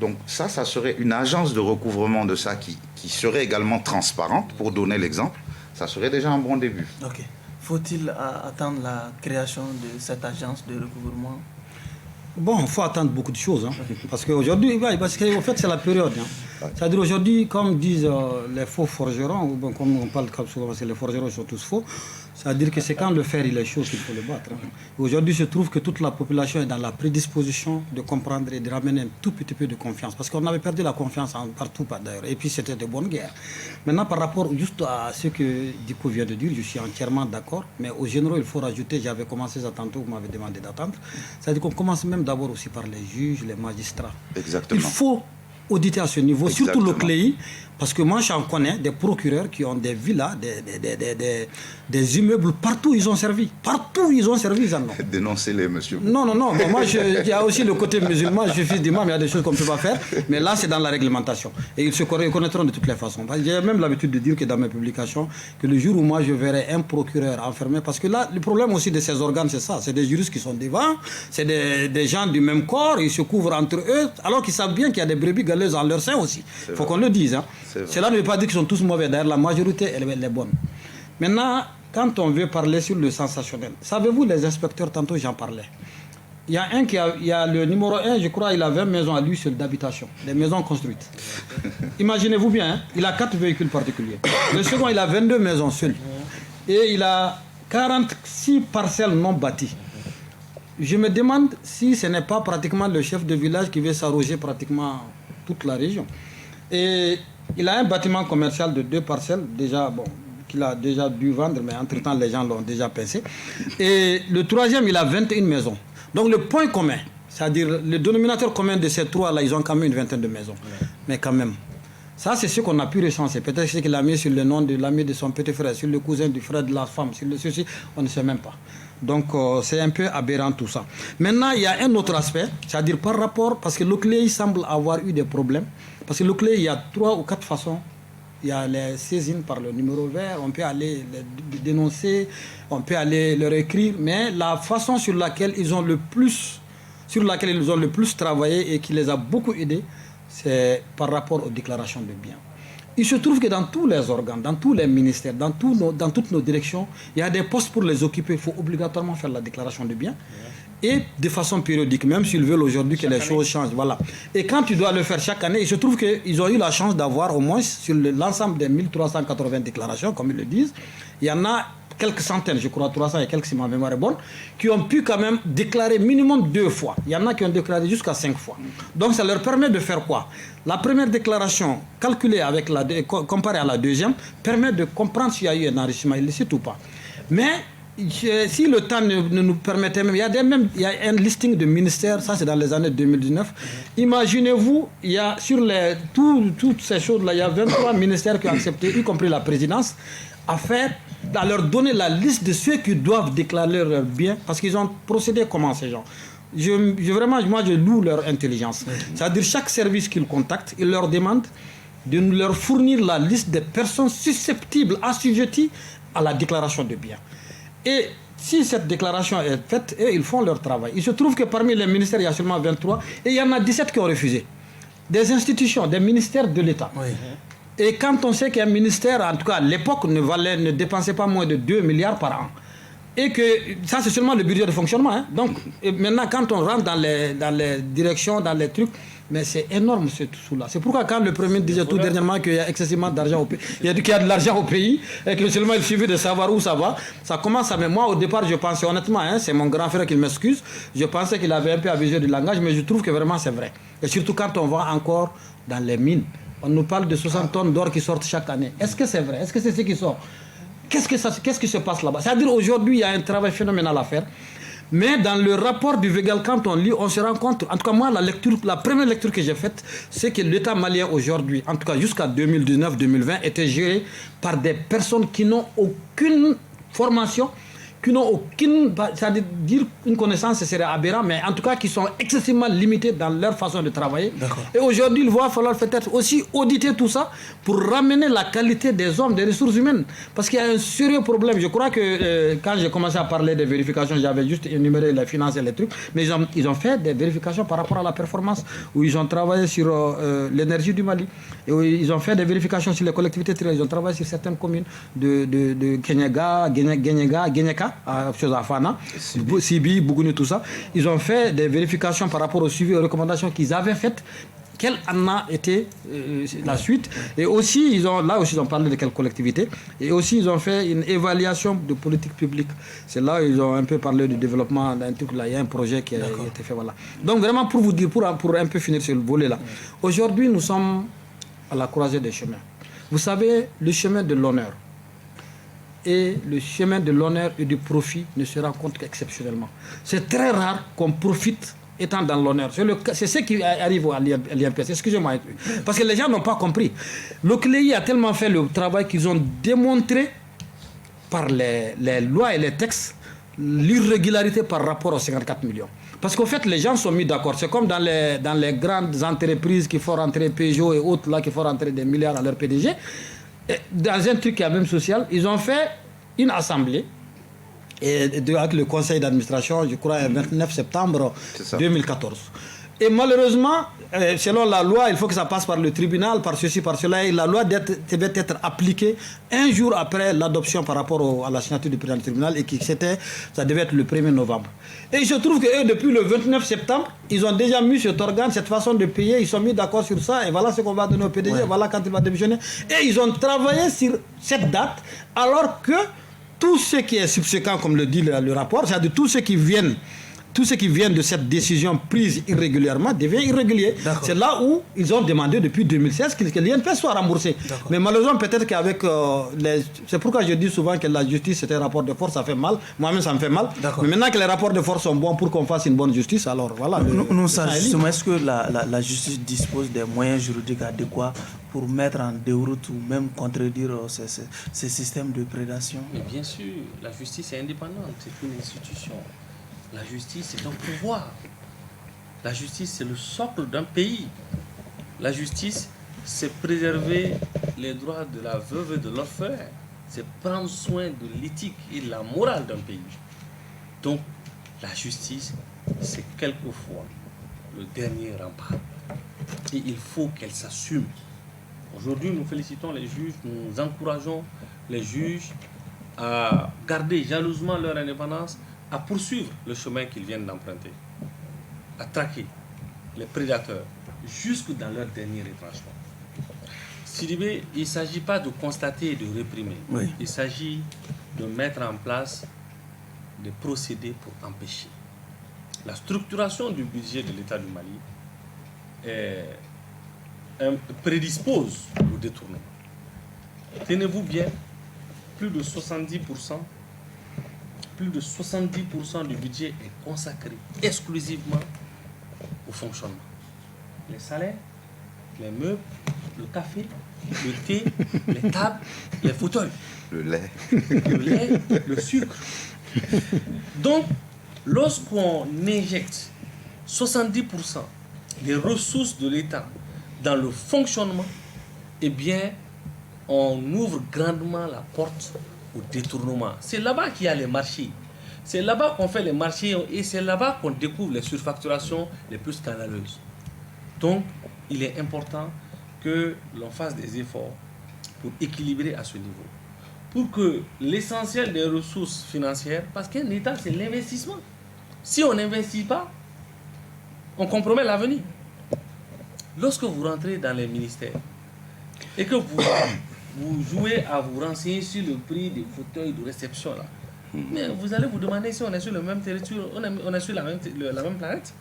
Donc ça serait une agence de recouvrement de ça qui serait également transparente pour donner l'exemple. Ça serait déjà un bon début. Ok. Faut-il attendre la création de cette agence de recouvrement? Bon, il faut attendre beaucoup de choses. Hein, parce qu'aujourd'hui, en fait, c'est la période. Hein. C'est-à-dire aujourd'hui, comme disent les faux forgerons, ou comme on parle souvent, c'est les forgerons sont tous faux. C'est-à-dire que c'est quand le fer il est chaud qu'il faut le battre. Hein. Aujourd'hui, je trouve que toute la population est dans la prédisposition de comprendre et de ramener un tout petit peu de confiance. Parce qu'on avait perdu la confiance partout, d'ailleurs. Et puis, c'était de bonnes guerres. Maintenant, par rapport juste à ce que Diko vient de dire, je suis entièrement d'accord. Mais aux généraux, il faut rajouter, j'avais commencé ça tantôt, vous m'avez demandé d'attendre. C'est-à-dire qu'on commence même d'abord aussi par les juges, les magistrats. Exactement. Il faut auditer à ce niveau, surtout le CLEI, parce que moi j'en connais des procureurs qui ont des villas, des immeubles, partout ils ont servi. Partout ils ont servi, Dénoncez-les, monsieur. Non, bon, moi il y a aussi le côté musulman, je suis fils d'imam, il y a des choses qu'on ne peut pas faire, mais là c'est dans la réglementation. Et ils se reconnaîtront de toutes les façons. J'ai même l'habitude de dire que dans mes publications, que le jour où moi je verrai un procureur enfermé, parce que là le problème aussi de ces organes c'est ça, c'est des juristes qui sont devant, c'est des gens du même corps, ils se couvrent entre eux, alors qu'ils savent bien qu'il y a des brebis galeuses en leur sein aussi. Il faut qu'on le dise. Hein. Cela ne veut pas dire qu'ils sont tous mauvais. D'ailleurs, la majorité, elle est bonne. Maintenant, quand on veut parler sur le sensationnel, savez-vous, les inspecteurs, tantôt j'en parlais. Il y a un il y a le numéro 1, je crois, il a 20 maisons à lui seul d'habitation, des maisons construites. Imaginez-vous bien, hein, il a 4 véhicules particuliers. Le second, il a 22 maisons seules. Et il a 46 parcelles non bâties. Je me demande si ce n'est pas pratiquement le chef de village qui veut s'arroger pratiquement toute la région. Et il a un bâtiment commercial de 2 parcelles, déjà, bon, qu'il a déjà dû vendre, mais entre-temps, les gens l'ont déjà pincé. Et le troisième, il a 21 maisons. Donc le point commun, c'est-à-dire le dénominateur commun de ces 3-là, ils ont quand même une vingtaine de maisons. Mais quand même, Ça, c'est ce qu'on a pu recenser. Peut-être c'est qu'il a mis sur le nom de l'ami de son petit frère, sur le cousin du frère de la femme, sur le ceci, on ne sait même pas. Donc, c'est un peu aberrant tout ça. Maintenant, il y a un autre aspect, c'est-à-dire par rapport, parce que le CLEI semble avoir eu des problèmes, parce que le CLEI, il y a 3 ou 4 façons. Il y a les saisines par le numéro vert, on peut aller les dénoncer, on peut aller leur écrire, mais la façon sur laquelle ils ont le plus travaillé et qui les a beaucoup aidés, c'est par rapport aux déclarations de biens. Il se trouve que dans tous les organes, dans tous les ministères, dans toutes nos directions, il y a des postes pour les occuper. Il faut obligatoirement faire la déclaration de biens. Et de façon périodique, même s'ils veulent aujourd'hui que les choses changent. Voilà. Et quand tu dois le faire chaque année, il se trouve qu'ils ont eu la chance d'avoir au moins sur l'ensemble des 1380 déclarations, comme ils le disent, il y en a quelques centaines, je crois 300 et quelques si ma mémoire est bonne, qui ont pu quand même déclarer minimum 2 fois. Il y en a qui ont déclaré jusqu'à 5 fois. Donc ça leur permet de faire quoi? La première déclaration, calculée avec comparée à la deuxième, permet de comprendre s'il y a eu un enrichissement illicite ou pas. Mais si le temps ne nous permettait même, il y a un listing de ministères, ça c'est dans les années 2019. Imaginez-vous, il y a sur toutes ces choses-là, il y a 23 ministères qui ont accepté, y compris la présidence, à leur donner la liste de ceux qui doivent déclarer leurs biens, parce qu'ils ont procédé comment ces gens. Moi je loue leur intelligence. C'est-à-dire chaque service qu'ils contactent, ils leur demandent de nous leur fournir la liste des personnes susceptibles, assujetties à la déclaration de biens. Et si cette déclaration est faite, ils font leur travail. Il se trouve que parmi les ministères, il y a seulement 23, et il y en a 17 qui ont refusé. Des institutions, des ministères de l'État. Oui. Et quand on sait qu'un ministère, en tout cas à l'époque, ne dépensait pas moins de 2 milliards par an, et que ça c'est seulement le budget de fonctionnement. Hein. Donc maintenant quand on rentre dans les directions, dans les trucs, mais c'est énorme ce tout-là. C'est pourquoi quand le Premier ministre disait tout dernièrement qu'il y a excessivement d'argent au pays, il a dit qu'il y a de l'argent au pays, et que seulement il suffit de savoir où ça va, ça commence à... Mais moi au départ je pensais honnêtement, c'est mon grand frère qui m'excuse, je pensais qu'il avait un peu abusé du langage, mais je trouve que vraiment c'est vrai. Et surtout quand on va encore dans les mines, on nous parle de 60 tonnes d'or qui sortent chaque année. Est-ce que c'est vrai? Est-ce que c'est ce qui sort? Qu'est-ce qui se passe là-bas? C'est-à-dire aujourd'hui, il y a un travail phénoménal à faire. Mais dans le rapport du Végal, quand on lit, on se rend compte, en tout cas moi, la première lecture que j'ai faite, c'est que l'État malien aujourd'hui, en tout cas jusqu'à 2019-2020, était géré par des personnes qui n'ont aucune formation, qui n'ont aucune, c'est-à-dire une connaissance, ce serait aberrant, mais en tout cas qui sont excessivement limités dans leur façon de travailler. Et aujourd'hui, il va falloir peut-être aussi auditer tout ça pour ramener la qualité des hommes, des ressources humaines. Parce qu'il y a un sérieux problème. Je crois que quand j'ai commencé à parler des vérifications, j'avais juste énuméré les finances et les trucs, mais ils ont fait des vérifications par rapport à la performance, où ils ont travaillé sur l'énergie du Mali, et où ils ont fait des vérifications sur les collectivités territoriales, ils ont travaillé sur certaines communes de Guénéga, à Fana, Sibi, Bougouni, tout ça. Ils ont fait des vérifications par rapport au suivi et aux recommandations qu'ils avaient faites. Quelle en a été la suite? Et aussi, ils ont parlé de quelle collectivité. Et aussi, ils ont fait une évaluation de politique publique. C'est là où ils ont un peu parlé du développement d'un truc là. Il y a un projet qui a été fait. Voilà. Donc, vraiment, pour vous dire, pour un peu finir sur le volet là. Aujourd'hui, nous sommes à la croisée des chemins. Vous savez, le chemin de l'honneur et le chemin de l'honneur et du profit ne se rencontrent qu'exceptionnellement. C'est très rare qu'on profite étant dans l'honneur. C'est ce qui arrive à l'INPS. Excusez-moi. Parce que les gens n'ont pas compris. Le CLEI a tellement fait le travail qu'ils ont démontré par les lois et les textes l'irrégularité par rapport aux 54 millions. Parce qu'au fait, les gens sont mis d'accord. C'est comme dans les grandes entreprises qui font rentrer Peugeot et autres là qui font rentrer des milliards à leur PDG. Dans un truc qui est même social, ils ont fait une assemblée avec le conseil d'administration, je crois, le 29 septembre 2014. Et malheureusement, selon la loi, il faut que ça passe par le tribunal, par ceci, par cela. Et la loi devait être appliquée un jour après l'adoption par rapport à la signature du président du tribunal, et ça devait être le 1er novembre. Et il se trouve que depuis le 29 septembre, ils ont déjà mis cet organe, cette façon de payer, ils sont mis d'accord sur ça, et voilà ce qu'on va donner au PDG, voilà quand il va démissionner. Et ils ont travaillé sur cette date, alors que tout ce qui est subséquent, comme le dit le rapport, c'est-à-dire tous ceux qui viennent tout ce qui vient de cette décision prise irrégulièrement devient irrégulier. C'est là où ils ont demandé depuis 2016 que l'INPS soit remboursé. Mais malheureusement, peut-être qu'avec c'est pourquoi je dis souvent que la justice, c'est un rapport de force, ça fait mal. Moi-même, ça me fait mal. Mais maintenant que les rapports de force sont bons pour qu'on fasse une bonne justice, alors voilà. Nous justement, est-ce que la justice dispose des moyens juridiques adéquats pour mettre en déroute ou même contredire ces systèmes de prédation? Mais bien sûr, la justice est indépendante, c'est une institution. La justice est un pouvoir. La justice, c'est le socle d'un pays. La justice, c'est préserver les droits de la veuve et de l'orphelin. C'est prendre soin de l'éthique et de la morale d'un pays. Donc, la justice, c'est quelquefois le dernier rempart. Et il faut qu'elle s'assume. Aujourd'hui, nous félicitons les juges, nous encourageons les juges à garder jalousement leur indépendance, à poursuivre le chemin qu'ils viennent d'emprunter, à traquer les prédateurs jusque dans leur dernier retranchement. Sidibé, il ne s'agit pas de constater et de réprimer. Oui. Il s'agit de mettre en place des procédés pour empêcher. La structuration du budget de l'État du Mali prédispose au détournement. Tenez-vous bien, plus de 70% du budget est consacré exclusivement au fonctionnement. Les salaires, les meubles, le café, le thé, les tables, les fauteuils. Le lait. Le lait, le sucre. Donc, lorsqu'on injecte 70% des ressources de l'État dans le fonctionnement, eh bien, on ouvre grandement la porte au détournement. C'est là-bas qu'il y a les marchés. C'est là-bas qu'on fait les marchés et c'est là-bas qu'on découvre les surfacturations les plus scandaleuses. Donc, il est important que l'on fasse des efforts pour équilibrer à ce niveau. Pour que l'essentiel des ressources financières, parce qu'un État, c'est l'investissement. Si on n'investit pas, on compromet l'avenir. Lorsque vous rentrez dans les ministères et que vous jouez à vous renseigner sur le prix des fauteuils de réception, là, mais vous allez vous demander si on est sur le même territoire, on est sur la même planète.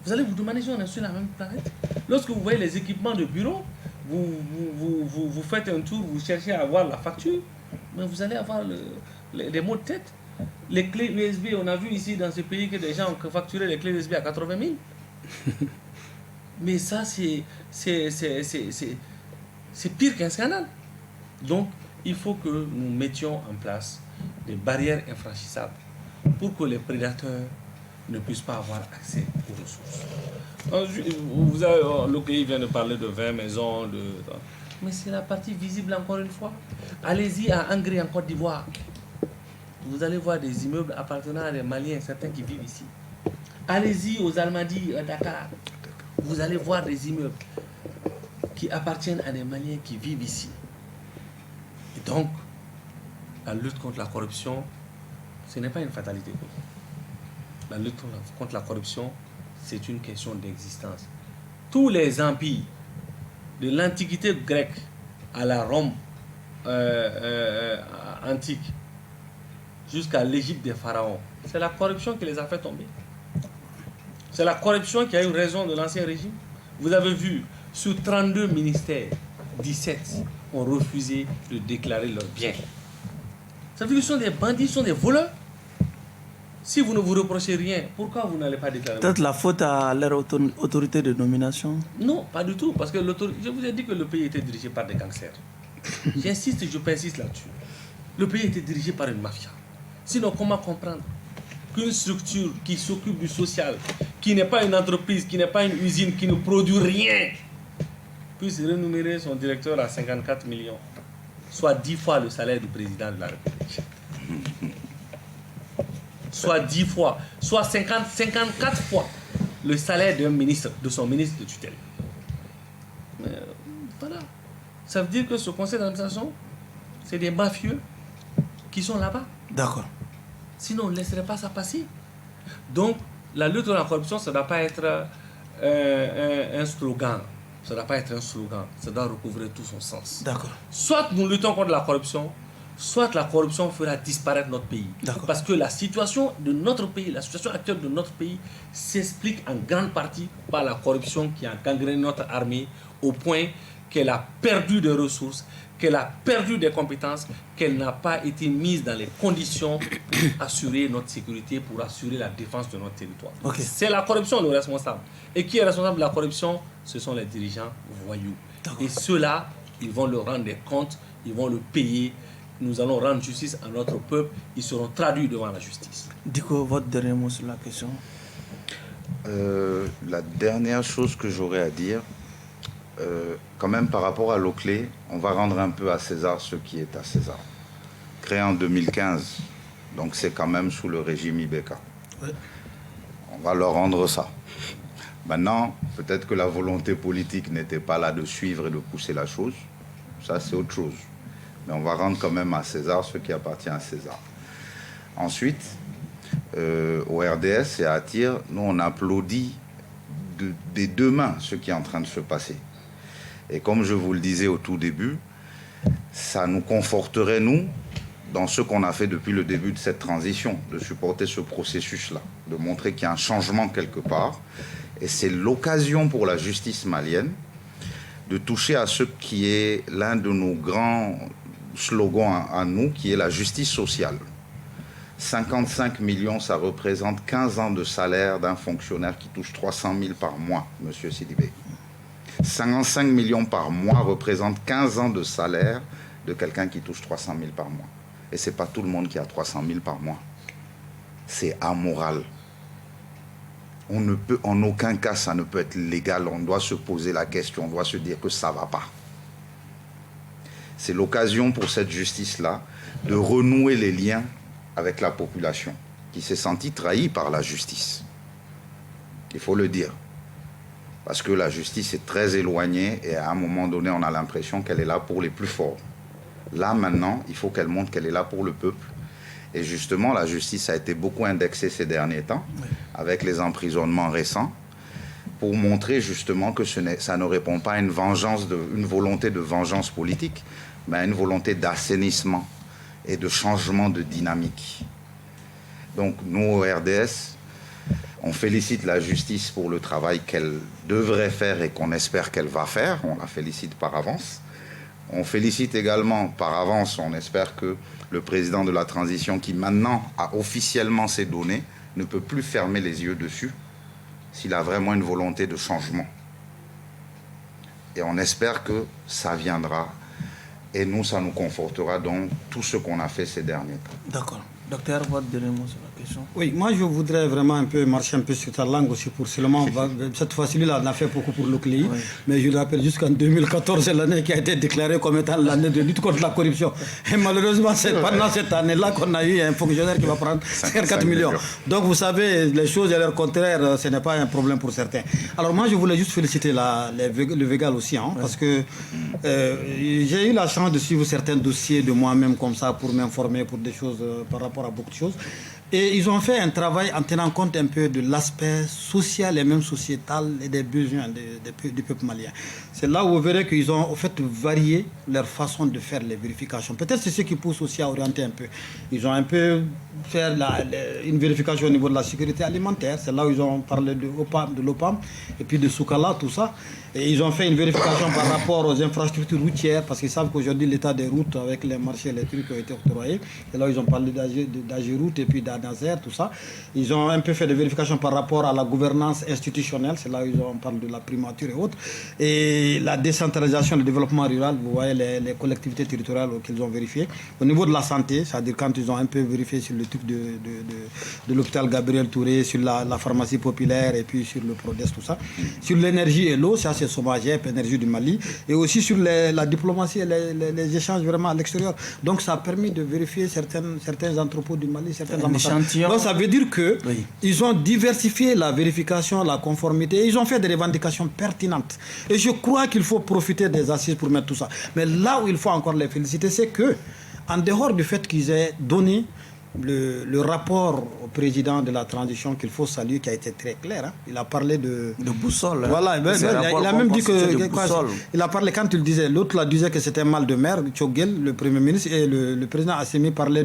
Vous allez vous demander si on est sur la même planète. Lorsque vous voyez les équipements de bureau, vous faites un tour, vous cherchez à avoir la facture, mais vous allez avoir des maux de tête. Les clés USB, on a vu ici dans ce pays que des gens ont facturé les clés USB à 80 000. Mais ça, c'est pire qu'un scandale. Donc, il faut que nous mettions en place des barrières infranchissables pour que les prédateurs ne puissent pas avoir accès aux ressources. Le pays vient de parler de 20 maisons, mais c'est la partie visible encore une fois. Allez-y à Angré en Côte d'Ivoire. Vous allez voir des immeubles appartenant à des Maliens, certains qui vivent ici. Allez-y aux Almadies à Dakar. Vous allez voir des immeubles qui appartiennent à des Maliens qui vivent ici. Et donc, la lutte contre la corruption, ce n'est pas une fatalité. La lutte contre la corruption, c'est une question d'existence. Tous les empires, de l'Antiquité grecque à la Rome antique, jusqu'à l'Égypte des pharaons, c'est la corruption qui les a fait tomber. C'est la corruption qui a eu raison de l'ancien régime. Vous avez vu, sur 32 ministères, 17 ont refusé de déclarer leurs biens. Ça veut dire qu'ils sont des bandits, ils sont des voleurs. Si vous ne vous reprochez rien, pourquoi vous n'allez pas déclarer? Peut-être la faute à leur autorité de nomination? Non, pas du tout. Parce que je vous ai dit que le pays était dirigé par des gangsters. J'insiste et je persiste là-dessus. Le pays était dirigé par une mafia. Sinon, comment comprendre qu'une structure qui s'occupe du social, qui n'est pas une entreprise, qui n'est pas une usine, qui ne produit rien, puisse rémunérer son directeur à 54 millions, soit 10 fois le salaire du président de la République? Soit 10 fois, soit 54 fois le salaire d'un ministre, de son ministre de tutelle. Mais voilà. Ça veut dire que ce conseil d'administration, c'est des mafieux qui sont là-bas. D'accord. Sinon, on ne laisserait pas ça passer. Donc, la lutte contre la corruption, ça ne doit pas être un slogan. Ça ne doit pas être un slogan. Ça doit recouvrir tout son sens. D'accord. Soit nous luttons contre la corruption, soit la corruption fera disparaître notre pays. Parce que la situation de notre pays, la situation actuelle de notre pays s'explique en grande partie par la corruption qui a gangréné notre armée au point qu'elle a perdu des ressources, qu'elle a perdu des compétences, qu'elle n'a pas été mise dans les conditions pour assurer notre sécurité, pour assurer la défense de notre territoire. C'est la corruption le responsable. Et qui est responsable de la corruption? Ce sont les dirigeants voyous. Et ceux-là, ils vont leur rendre des comptes, ils vont le payer. Nous allons rendre justice à notre peuple. Ils seront traduits devant la justice. Dico, votre dernier mot sur la question? La dernière chose que j'aurais à dire, quand même par rapport à l'eau-clé, on va rendre un peu à César ce qui est à César. Créé en 2015, donc c'est quand même sous le régime Ibeka. On va leur rendre ça. Maintenant, peut-être que la volonté politique n'était pas là de suivre et de pousser la chose. Ça, c'est autre chose. Mais on va rendre quand même à César ce qui appartient à César. Ensuite, au RDS et à Atir, nous, on applaudit des deux mains ce qui est en train de se passer. Et comme je vous le disais au tout début, ça nous conforterait, nous, dans ce qu'on a fait depuis le début de cette transition, de supporter ce processus-là, de montrer qu'il y a un changement quelque part. Et c'est l'occasion pour la justice malienne de toucher à ce qui est l'un de nos grands slogans à nous, qui est la justice sociale. 55 millions, ça représente 15 ans de salaire d'un fonctionnaire qui touche 300 000 par mois, monsieur Sidibé. 55 millions par mois représente 15 ans de salaire de quelqu'un qui touche 300 000 par mois. Et ce n'est pas tout le monde qui a 300 000 par mois. C'est amoral. On ne peut, en aucun cas, ça ne peut être légal. On doit se poser la question, on doit se dire que ça ne va pas. C'est l'occasion pour cette justice-là de renouer les liens avec la population qui s'est sentie trahie par la justice. Il faut le dire. Parce que la justice est très éloignée et à un moment donné, on a l'impression qu'elle est là pour les plus forts. Là, maintenant, il faut qu'elle montre qu'elle est là pour le peuple. Et justement, la justice a été beaucoup indexée ces derniers temps, avec les emprisonnements récents, pour montrer justement que ça ne répond pas à une volonté de vengeance politique, mais à une volonté d'assainissement et de changement de dynamique. Donc, nous, au RDS, on félicite la justice pour le travail qu'elle devrait faire et qu'on espère qu'elle va faire. On la félicite par avance. On félicite également par avance, on espère que le président de la transition, qui maintenant a officiellement ces données, ne peut plus fermer les yeux dessus s'il a vraiment une volonté de changement. Et on espère que ça viendra. Et nous, ça nous confortera dans tout ce qu'on a fait ces derniers temps. D'accord. Docteur, votre dernier mot sur la question? Oui, moi je voudrais vraiment marcher un peu sur ta langue aussi pour seulement, cette fois-ci là on a fait beaucoup pour le CLI, mais je le rappelle jusqu'en 2014 c'est l'année qui a été déclarée comme étant l'année de lutte contre la corruption. Et malheureusement c'est pendant cette année-là qu'on a eu un fonctionnaire qui va prendre 54 millions. Donc vous savez, les choses à leur contraire, ce n'est pas un problème pour certains. Alors moi je voulais juste féliciter le Végal aussi, hein, parce que j'ai eu la chance de suivre certains dossiers de moi-même comme ça pour m'informer pour des choses par rapport à beaucoup de choses. Et ils ont fait un travail en tenant compte un peu de l'aspect social et même sociétal et des besoins du peuple malien. C'est là où vous verrez qu'ils ont en fait varié leur façon de faire les vérifications. Peut-être c'est ce qui pousse aussi à orienter un peu. Ils ont un peu fait une vérification au niveau de la sécurité alimentaire. C'est là où ils ont parlé de l'OPAM et puis de Soukala, tout ça. Et ils ont fait une vérification par rapport aux infrastructures routières parce qu'ils savent qu'aujourd'hui l'état des routes avec les marchés électriques qui ont été octroyés. C'est là où ils ont parlé d'Agiroute et puis d'Anazer, tout ça. Ils ont un peu fait des vérifications par rapport à la gouvernance institutionnelle. C'est là où on parle de la primature et autres. Et la décentralisation, le développement rural, vous voyez les collectivités territoriales qu'ils ont vérifiées. Au niveau de la santé, c'est-à-dire quand ils ont un peu vérifié sur le truc de l'hôpital Gabriel Touré, sur la pharmacie populaire et puis sur le Prodes, tout ça. Sur l'énergie et l'eau, ça c'est Somagep, énergie du Mali. Et aussi sur la diplomatie et les échanges vraiment à l'extérieur. Donc ça a permis de vérifier certains entrepôts du Mali, certains ambassades. Donc ça veut dire qu'ils ont diversifié la vérification, la conformité. Et ils ont fait des revendications pertinentes. Et je crois qu'il faut profiter des assises pour mettre tout ça. Mais là où il faut encore les féliciter, c'est que, en dehors du fait qu'ils aient donné le rapport au président de la transition qu'il faut saluer, qui a été très clair. Hein. Il a parlé de boussole. Hein. Voilà, il a même dit que il a parlé, quand il disait, l'autre disait que c'était mal de mer, Tchogel, le Premier ministre, et le président Assimi parlait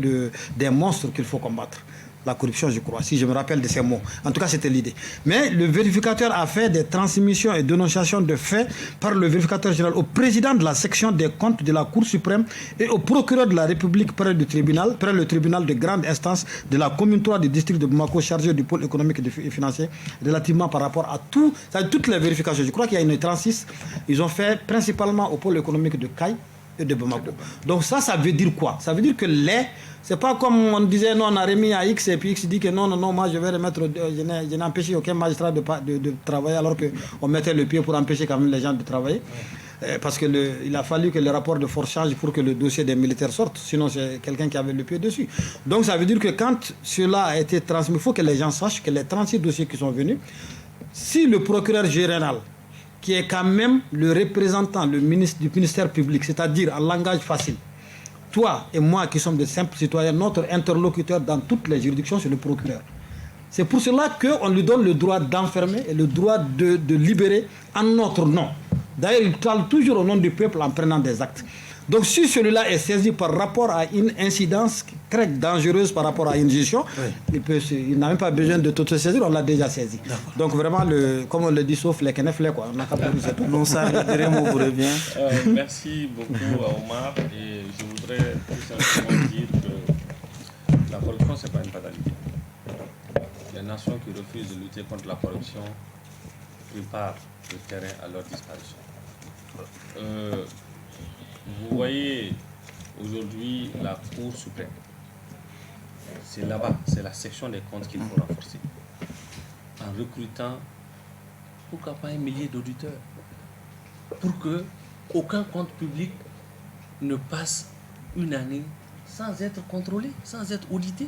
des monstres qu'il faut combattre. La corruption, je crois, si je me rappelle de ces mots. En tout cas, c'était l'idée. Mais le vérificateur a fait des transmissions et dénonciations de faits par le vérificateur général au président de la section des comptes de la Cour suprême et au procureur de la République près le tribunal de grande instance de la commune 3 du district de Bamako, chargé du pôle économique et financier, relativement par rapport à toutes les vérifications. Je crois qu'il y a une 36. Ils ont fait principalement au pôle économique de Caille et de Bamako. Donc ça veut dire quoi? Ça veut dire que c'est pas comme on disait, non, on a remis à X et puis X dit que non, moi je vais remettre, je n'ai empêché aucun magistrat de travailler alors qu'on mettait le pied pour empêcher quand même les gens de travailler. Parce qu'il a fallu que le rapport de force change pour que le dossier des militaires sorte, sinon c'est quelqu'un qui avait le pied dessus. Donc ça veut dire que quand cela a été transmis, il faut que les gens sachent que les 36 dossiers qui sont venus, si le procureur général, qui est quand même le représentant du ministère public, c'est-à-dire en langage facile, toi et moi qui sommes des simples citoyens, notre interlocuteur dans toutes les juridictions, c'est le procureur. C'est pour cela qu'on lui donne le droit d'enfermer et le droit de libérer en notre nom. D'ailleurs, il parle toujours au nom du peuple en prenant des actes. Donc si celui-là est saisi par rapport à une incidence très dangereuse par rapport à une gestion, il n'a même pas besoin de tout se saisir, on l'a déjà saisi. Donc vraiment, comme on le dit, sauf les keneflés, quoi. On n'a qu'à c'est tout. Non, ça, vous revient. Merci beaucoup à Omar. Et je voudrais tout simplement dire que la corruption, ce n'est pas une fatalité. Les nations qui refusent de lutter contre la corruption préparent le terrain à leur disparition. Vous voyez aujourd'hui la Cour suprême. C'est là-bas, c'est la section des comptes qu'il faut renforcer. En recrutant, pourquoi pas 1 millier d'auditeurs, pour que aucun compte public ne passe une année sans être contrôlé, sans être audité.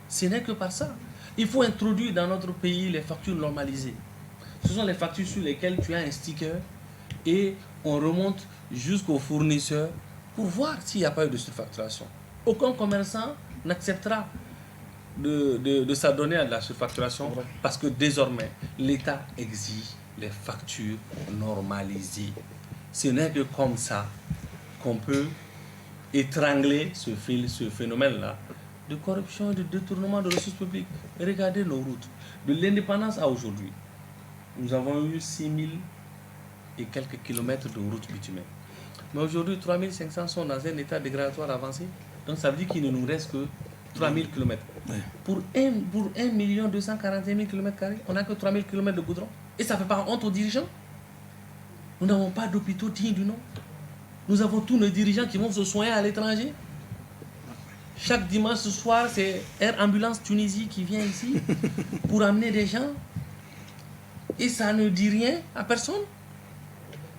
Ce n'est que par ça. Il faut introduire dans notre pays les factures normalisées. Ce sont les factures sur lesquelles tu as un sticker et on remonte jusqu'au fournisseur pour voir s'il n'y a pas eu de surfacturation. Aucun commerçant n'acceptera de s'adonner à de la surfacturation parce que désormais, l'État exige les factures normalisées. Ce n'est que comme ça qu'on peut étrangler ce phénomène-là de corruption et de détournement de ressources publiques. Regardez nos routes. De l'indépendance à aujourd'hui, nous avons eu 6000 et quelques kilomètres de routes bitumées. Mais aujourd'hui, 3500 sont dans un état dégradatoire avancé. Donc ça veut dire qu'il ne nous reste que 3000 km. Ouais. Pour 1 241 000 km², on n'a que 3000 km de goudron. Et ça ne fait pas honte aux dirigeants. Nous n'avons pas d'hôpitaux dignes du nom. Nous avons tous nos dirigeants qui vont se soigner à l'étranger. Chaque dimanche soir, c'est Air Ambulance Tunisie qui vient ici pour amener des gens. Et ça ne dit rien à personne.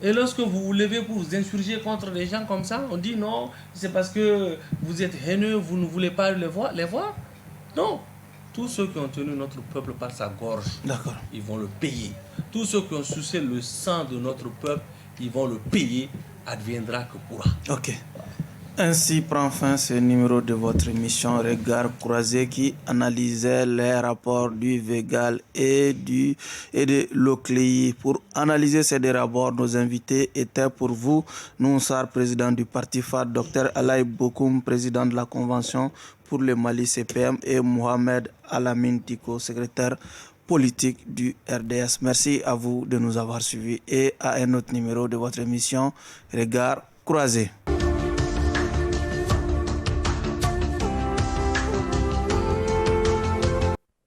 Et lorsque vous vous levez pour vous insurger contre des gens comme ça, on dit non, c'est parce que vous êtes haineux, vous ne voulez pas les voir. Non. Tous ceux qui ont tenu notre peuple par sa gorge, ils vont le payer. Tous ceux qui ont sucé le sang de notre peuple, ils vont le payer. Adviendra que pourra. Ok. Ainsi prend fin ce numéro de votre émission Regard Croisé qui analysait les rapports du VEGAL et de l'OCLEI. Pour analyser ces deux rapports, nos invités étaient pour vous Nounsar, président du parti FAD, Dr Alaï Bokoum, président de la Convention pour le Mali CPM et Mohamed Alamine Tiko, secrétaire politique du RDS. Merci à vous de nous avoir suivis et à un autre numéro de votre émission Regard Croisé.